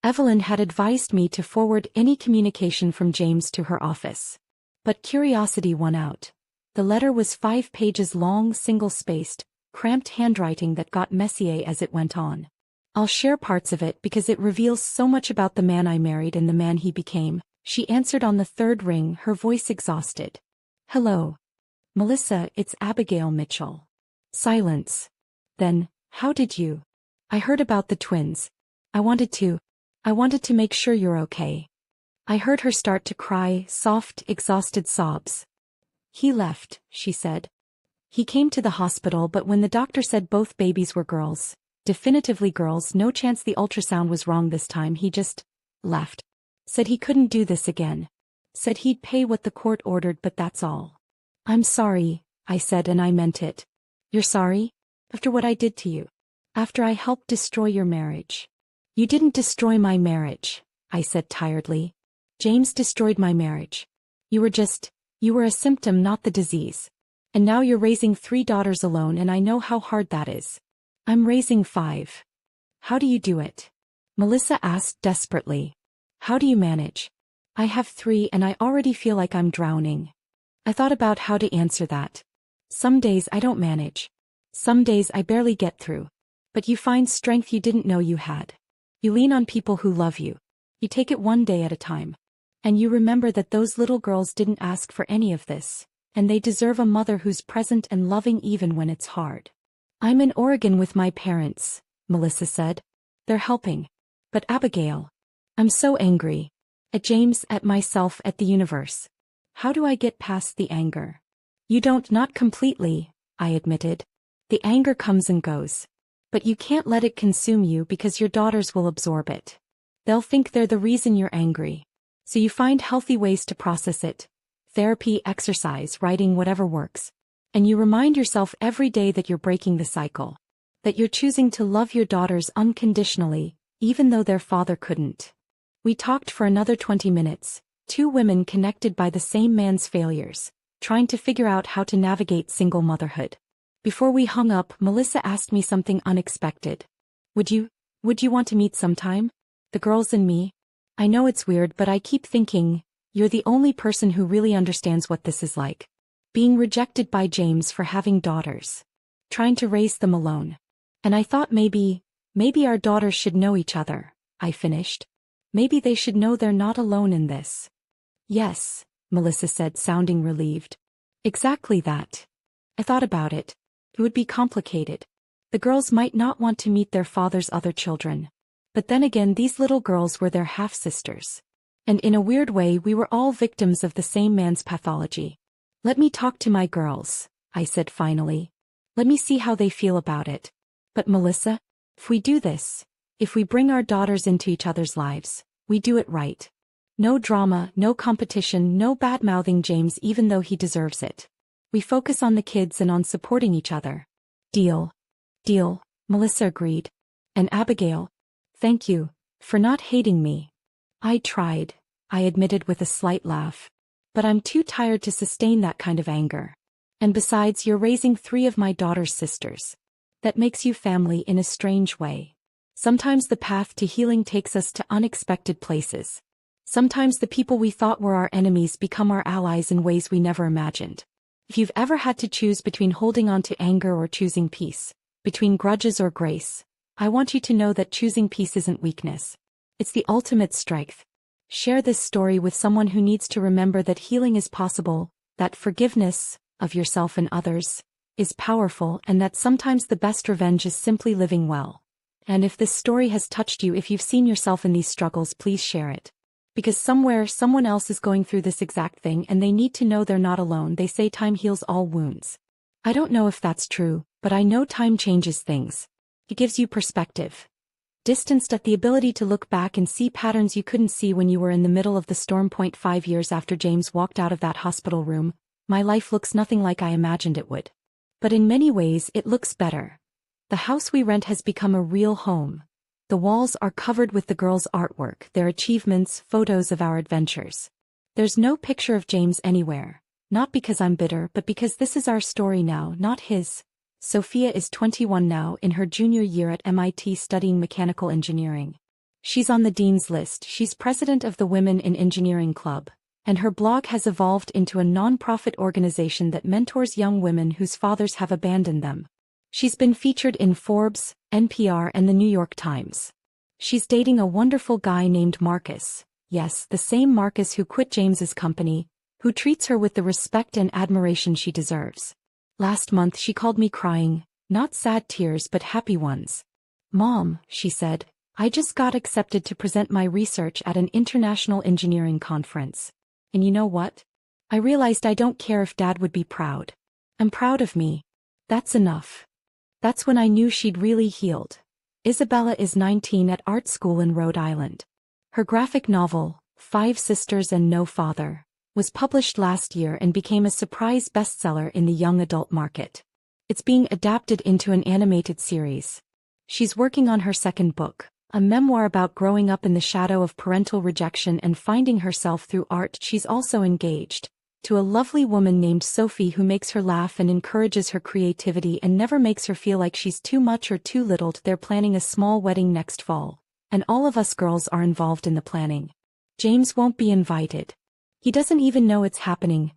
Evelyn had advised me to forward any communication from James to her office. But curiosity won out. The letter was 5 pages long, single-spaced, cramped handwriting that got messier as it went on. I'll share parts of it because it reveals so much about the man I married and the man he became. She answered on the 3rd ring, her voice exhausted. Hello. Melissa, it's Abigail Mitchell. Silence. Then, how did you? I heard about the twins. I wanted to make sure you're okay. I heard her start to cry, soft, exhausted sobs. He left, she said. He came to the hospital, but when the doctor said both babies were girls, definitively girls, no chance the ultrasound was wrong this time, he just left. Said he couldn't do this again. Said he'd pay what the court ordered, but that's all. I'm sorry, I said, and I meant it. You're sorry? After what I did to you? After I helped destroy your marriage? You didn't destroy my marriage, I said tiredly. James destroyed my marriage. You were a symptom, not the disease. And now you're raising 3 daughters alone, and I know how hard that is. I'm raising 5. How do you do it? Melissa asked desperately. How do you manage? I have 3 and I already feel like I'm drowning. I thought about how to answer that. Some days I don't manage. Some days I barely get through. But you find strength you didn't know you had. You lean on people who love you. You take it one day at a time. And you remember that those little girls didn't ask for any of this, and they deserve a mother who's present and loving even when it's hard. I'm in Oregon with my parents, Melissa said. They're helping. But Abigail. I'm so angry. At James, at myself, at the universe. How do I get past the anger? You don't, not completely, I admitted. The anger comes and goes. But you can't let it consume you because your daughters will absorb it. They'll think they're the reason you're angry. So you find healthy ways to process it. Therapy, exercise, writing, whatever works. And you remind yourself every day that you're breaking the cycle. That you're choosing to love your daughters unconditionally, even though their father couldn't. We talked for another 20 minutes. 2 women connected by the same man's failures, trying to figure out how to navigate single motherhood. Before we hung up, Melissa asked me something unexpected. Would you want to meet sometime? The girls and me? I know it's weird, but I keep thinking, you're the only person who really understands what this is like. Being rejected by James for having daughters. Trying to raise them alone. And I thought maybe our daughters should know each other, I finished. Maybe they should know they're not alone in this. Yes, Melissa said, sounding relieved. Exactly that. I thought about it. It would be complicated. The girls might not want to meet their father's other children. But then again, these little girls were their half-sisters. And in a weird way we were all victims of the same man's pathology. "Let me talk to my girls," I said finally. "Let me see how they feel about it." "But Melissa, if we do this, if we bring our daughters into each other's lives, we do it right. No drama, no competition, no bad-mouthing James even though he deserves it. We focus on the kids and on supporting each other." "Deal. Deal," Melissa agreed. "And Abigail, thank you for not hating me." "I tried," I admitted with a slight laugh. "But I'm too tired to sustain that kind of anger. And besides, you're raising 3 of my daughter's sisters. That makes you family in a strange way. Sometimes the path to healing takes us to unexpected places. Sometimes the people we thought were our enemies become our allies in ways we never imagined. If you've ever had to choose between holding on to anger or choosing peace, between grudges or grace, I want you to know that choosing peace isn't weakness. It's the ultimate strength. Share this story with someone who needs to remember that healing is possible, that forgiveness, of yourself and others, is powerful, and that sometimes the best revenge is simply living well. And if this story has touched you, if you've seen yourself in these struggles, please share it. Because somewhere, someone else is going through this exact thing and they need to know they're not alone. They say time heals all wounds. I don't know if that's true, but I know time changes things. It gives you perspective. Distanced at the ability to look back and see patterns you couldn't see when you were in the middle of the storm. 5 years after James walked out of that hospital room, my life looks nothing like I imagined it would. But in many ways it looks better. The house we rent has become a real home. The walls are covered with the girls' artwork, their achievements, photos of our adventures. There's no picture of James anywhere, not because I'm bitter, but because this is our story now, not his. Sophia is 21 now, in her junior year at MIT studying mechanical engineering. She's on the dean's list, she's president of the Women in Engineering Club, and her blog has evolved into a non-profit organization that mentors young women whose fathers have abandoned them. She's been featured in Forbes, NPR, and the New York Times. She's dating a wonderful guy named Marcus. Yes, the same Marcus who quit James's company, who treats her with the respect and admiration she deserves. Last month she called me crying, not sad tears but happy ones. "Mom," she said, "I just got accepted to present my research at an international engineering conference. And you know what? I realized I don't care if Dad would be proud. I'm proud of me. That's enough." That's when I knew she'd really healed. Isabella is 19 at art school in Rhode Island. Her graphic novel, 5 Sisters and No Father, was published last year and became a surprise bestseller in the young adult market. It's being adapted into an animated series. She's working on her second book, a memoir about growing up in the shadow of parental rejection and finding herself through art. She's also engaged to a lovely woman named Sophie who makes her laugh and encourages her creativity and never makes her feel like she's too much or too little. They're planning a small wedding next fall, and all of us girls are involved in the planning. James won't be invited. He doesn't even know it's happening.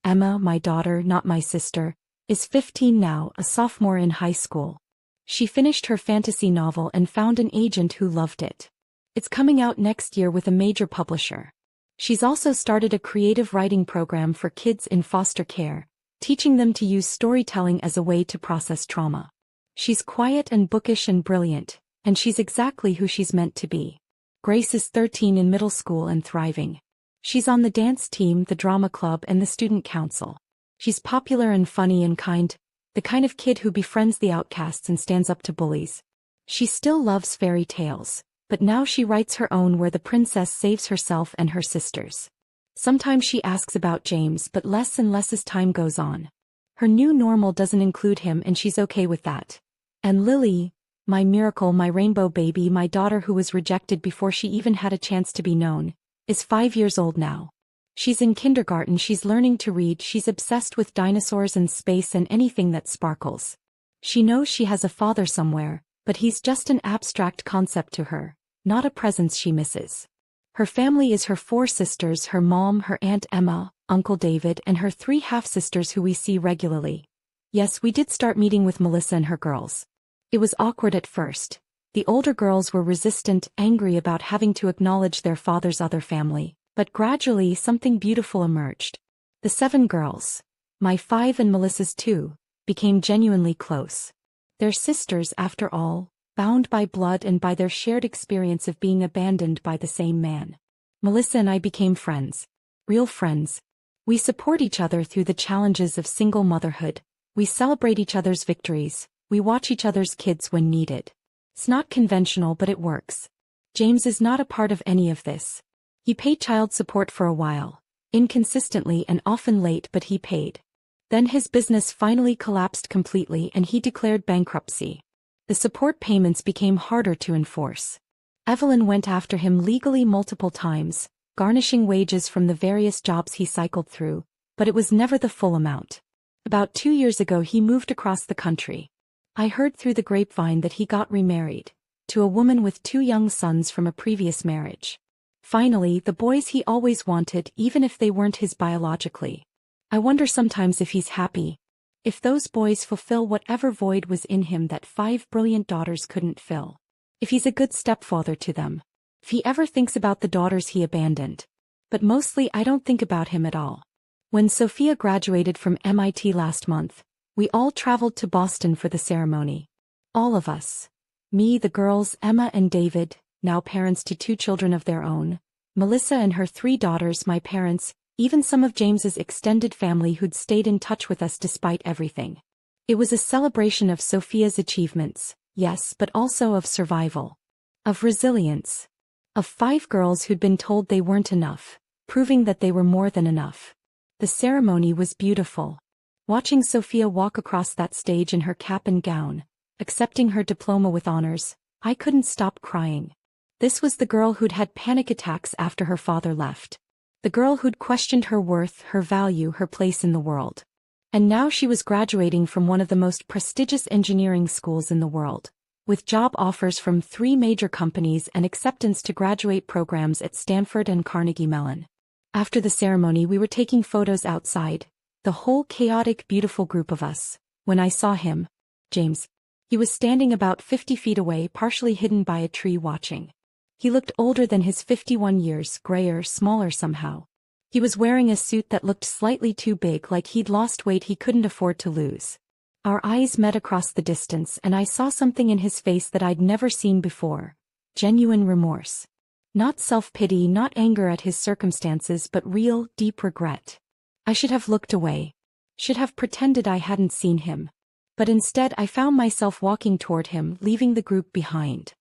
Emma, my daughter, not my sister, is 15 now, a sophomore in high school. She finished her fantasy novel and found an agent who loved it. It's coming out next year with a major publisher. She's also started a creative writing program for kids in foster care, teaching them to use storytelling as a way to process trauma. She's quiet and bookish and brilliant, and she's exactly who she's meant to be. Grace is 13 in middle school and thriving. She's on the dance team, the drama club, and the student council. She's popular and funny and kind, the kind of kid who befriends the outcasts and stands up to bullies. She still loves fairy tales, but now she writes her own where the princess saves herself and her sisters. Sometimes she asks about James, but less and less as time goes on. Her new normal doesn't include him, and she's okay with that. And Lily, my miracle, my rainbow baby, my daughter who was rejected before she even had a chance to be known, is 5 years old now. She's in kindergarten, she's learning to read, she's obsessed with dinosaurs and space and anything that sparkles. She knows she has a father somewhere, but he's just an abstract concept to her, not a presence she misses. Her family is her 4 sisters, her mom, her Aunt Emma, Uncle David, and her 3 half-sisters who we see regularly. Yes, we did start meeting with Melissa and her girls. It was awkward at first. The older girls were resistant, angry about having to acknowledge their father's other family, but gradually something beautiful emerged. The 7 girls, my 5 and Melissa's 2, became genuinely close. They're sisters after all, bound by blood and by their shared experience of being abandoned by the same man. Melissa and I became friends. Real friends. We support each other through the challenges of single motherhood. We celebrate each other's victories. We watch each other's kids when needed. It's not conventional, but it works. James is not a part of any of this. He paid child support for a while. Inconsistently and often late, but he paid. Then his business finally collapsed completely and he declared bankruptcy. The support payments became harder to enforce. Evelyn went after him legally multiple times, garnishing wages from the various jobs he cycled through, but it was never the full amount. About 2 years ago he moved across the country. I heard through the grapevine that he got remarried, to a woman with 2 young sons from a previous marriage. Finally, the boys he always wanted, even if they weren't his biologically. I wonder sometimes if he's happy. If those boys fulfill whatever void was in him that 5 brilliant daughters couldn't fill. If he's a good stepfather to them. If he ever thinks about the daughters he abandoned. But mostly I don't think about him at all. When Sophia graduated from MIT last month, we all traveled to Boston for the ceremony. All of us. Me, the girls, Emma and David, now parents to 2 children of their own, Melissa and her 3 daughters, my parents, even some of James's extended family who'd stayed in touch with us despite everything. It was a celebration of Sophia's achievements, yes, but also of survival. Of resilience. Of 5 girls who'd been told they weren't enough, proving that they were more than enough. The ceremony was beautiful. Watching Sophia walk across that stage in her cap and gown, accepting her diploma with honors, I couldn't stop crying. This was the girl who'd had panic attacks after her father left. The girl who'd questioned her worth, her value, her place in the world. And now she was graduating from one of the most prestigious engineering schools in the world, with job offers from 3 major companies and acceptance to graduate programs at Stanford and Carnegie Mellon. After the ceremony we were taking photos outside, the whole chaotic, beautiful group of us, when I saw him, James. He was standing about 50 feet away, partially hidden by a tree, watching. He looked older than his 51 years, grayer, smaller somehow. He was wearing a suit that looked slightly too big, like he'd lost weight he couldn't afford to lose. Our eyes met across the distance and I saw something in his face that I'd never seen before. Genuine remorse. Not self-pity, not anger at his circumstances, but real, deep regret. I should have looked away. Should have pretended I hadn't seen him. But instead I found myself walking toward him, leaving the group behind.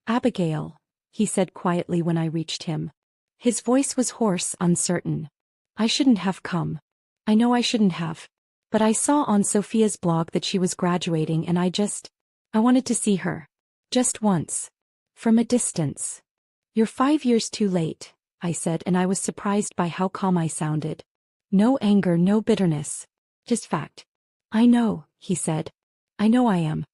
Abigail, he said quietly when I reached him. His voice was hoarse, uncertain. I shouldn't have come. I know I shouldn't have. But I saw on Sophia's blog that she was graduating and I wanted to see her. Just once. From a distance. You're 5 years too late, I said, and I was surprised by how calm I sounded. No anger, no bitterness. Just fact. I know, he said. I know I am.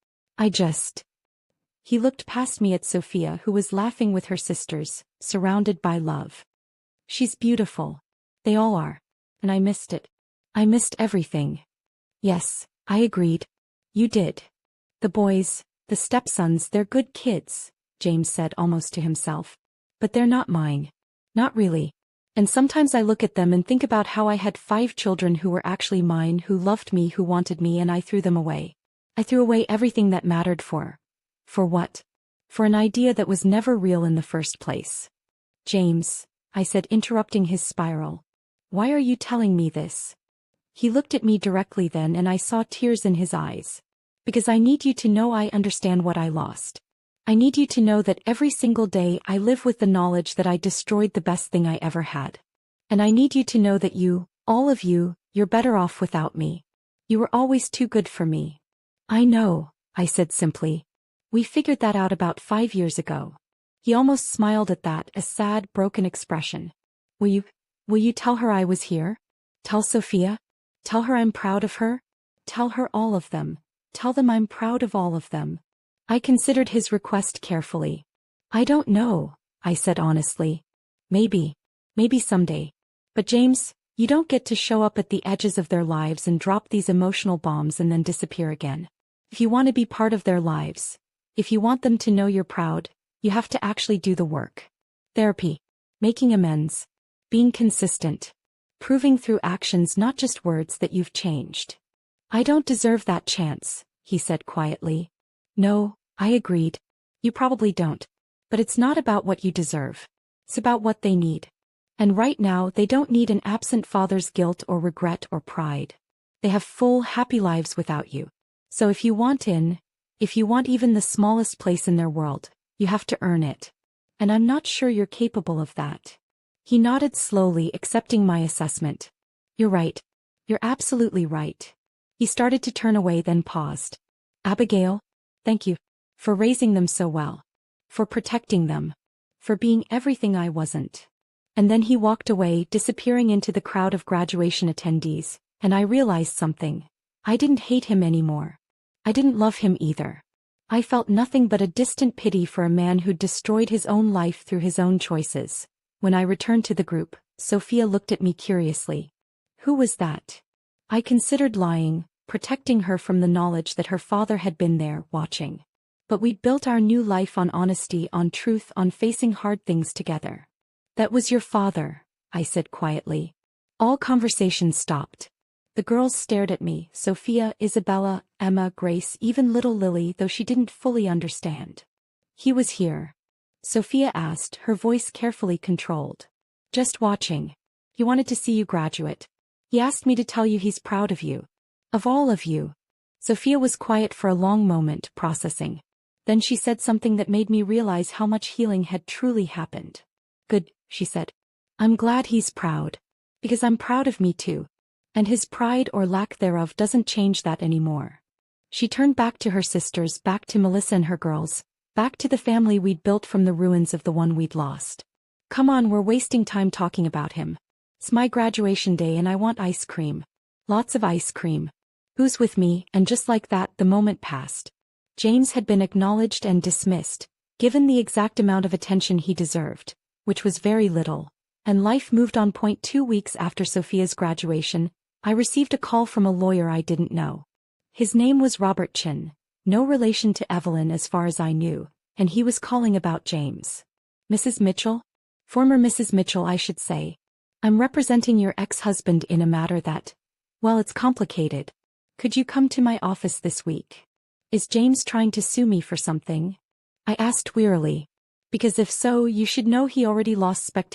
He looked past me at Sophia, who was laughing with her sisters, surrounded by love. She's beautiful. They all are. And I missed it. I missed everything. Yes, I agreed. You did. The boys, the stepsons, they're good kids, James said almost to himself. But they're not mine. Not really. And sometimes I look at them and think about how I had 5 children who were actually mine, who loved me, who wanted me, and I threw them away. I threw away everything that mattered for what? For an idea that was never real in the first place. James, I said, interrupting his spiral. Why are you telling me this? He looked at me directly then and I saw tears in his eyes. Because I need you to know I understand what I lost. I need you to know that every single day I live with the knowledge that I destroyed the best thing I ever had. And I need you to know that you, all of you, you're better off without me. You were always too good for me. I know, I said simply. We figured that out about 5 years ago. He almost smiled at that, a sad, broken expression. Will you tell her I was here? Tell Sophia? Tell her I'm proud of her? Tell her all of them. Tell them I'm proud of all of them. I considered his request carefully. I don't know, I said honestly. Maybe someday. But James, you don't get to show up at the edges of their lives and drop these emotional bombs and then disappear again. If you want to be part of their lives, if you want them to know you're proud, you have to actually do the work. Therapy. Making amends. Being consistent. Proving through actions, not just words, that you've changed. I don't deserve that chance, he said quietly. No, I agreed. You probably don't. But it's not about what you deserve. It's about what they need. And right now they don't need an absent father's guilt or regret or pride. They have full, happy lives without you. So if you want even the smallest place in their world, you have to earn it. And I'm not sure you're capable of that. He nodded slowly, accepting my assessment. You're right. You're absolutely right. He started to turn away, then paused. Abigail, thank you. For raising them so well. For protecting them. For being everything I wasn't. And then he walked away, disappearing into the crowd of graduation attendees, and I realized something. I didn't hate him anymore. I didn't love him either. I felt nothing but a distant pity for a man who'd destroyed his own life through his own choices. When I returned to the group, Sophia looked at me curiously. Who was that? I considered lying, protecting her from the knowledge that her father had been there, watching. But we'd built our new life on honesty, on truth, on facing hard things together. That was your father, I said quietly. All conversation stopped. The girls stared at me, Sophia, Isabella, Emma, Grace, even little Lily, though she didn't fully understand. He was here. Sophia asked, her voice carefully controlled. Just watching. He wanted to see you graduate. He asked me to tell you he's proud of you. Of all of you. Sophia was quiet for a long moment, processing. Then she said something that made me realize how much healing had truly happened. Good, she said. I'm glad he's proud. Because I'm proud of me too. And his pride or lack thereof doesn't change that anymore. She turned back to her sisters, back to Melissa and her girls, back to the family we'd built from the ruins of the one we'd lost. Come on, we're wasting time talking about him. It's my graduation day and I want ice cream. Lots of ice cream. Who's with me? And just like that, the moment passed. James had been acknowledged and dismissed, given the exact amount of attention he deserved, which was very little. And life moved on. 2 weeks after Sophia's graduation, I received a call from a lawyer I didn't know. His name was Robert Chin, no relation to Evelyn as far as I knew, and he was calling about James. Mrs. Mitchell? Former Mrs. Mitchell, I should say. I'm representing your ex-husband in a matter that, well, it's complicated. Could you come to my office this week? Is James trying to sue me for something? I asked wearily. Because if so, you should know he already lost spectacularly.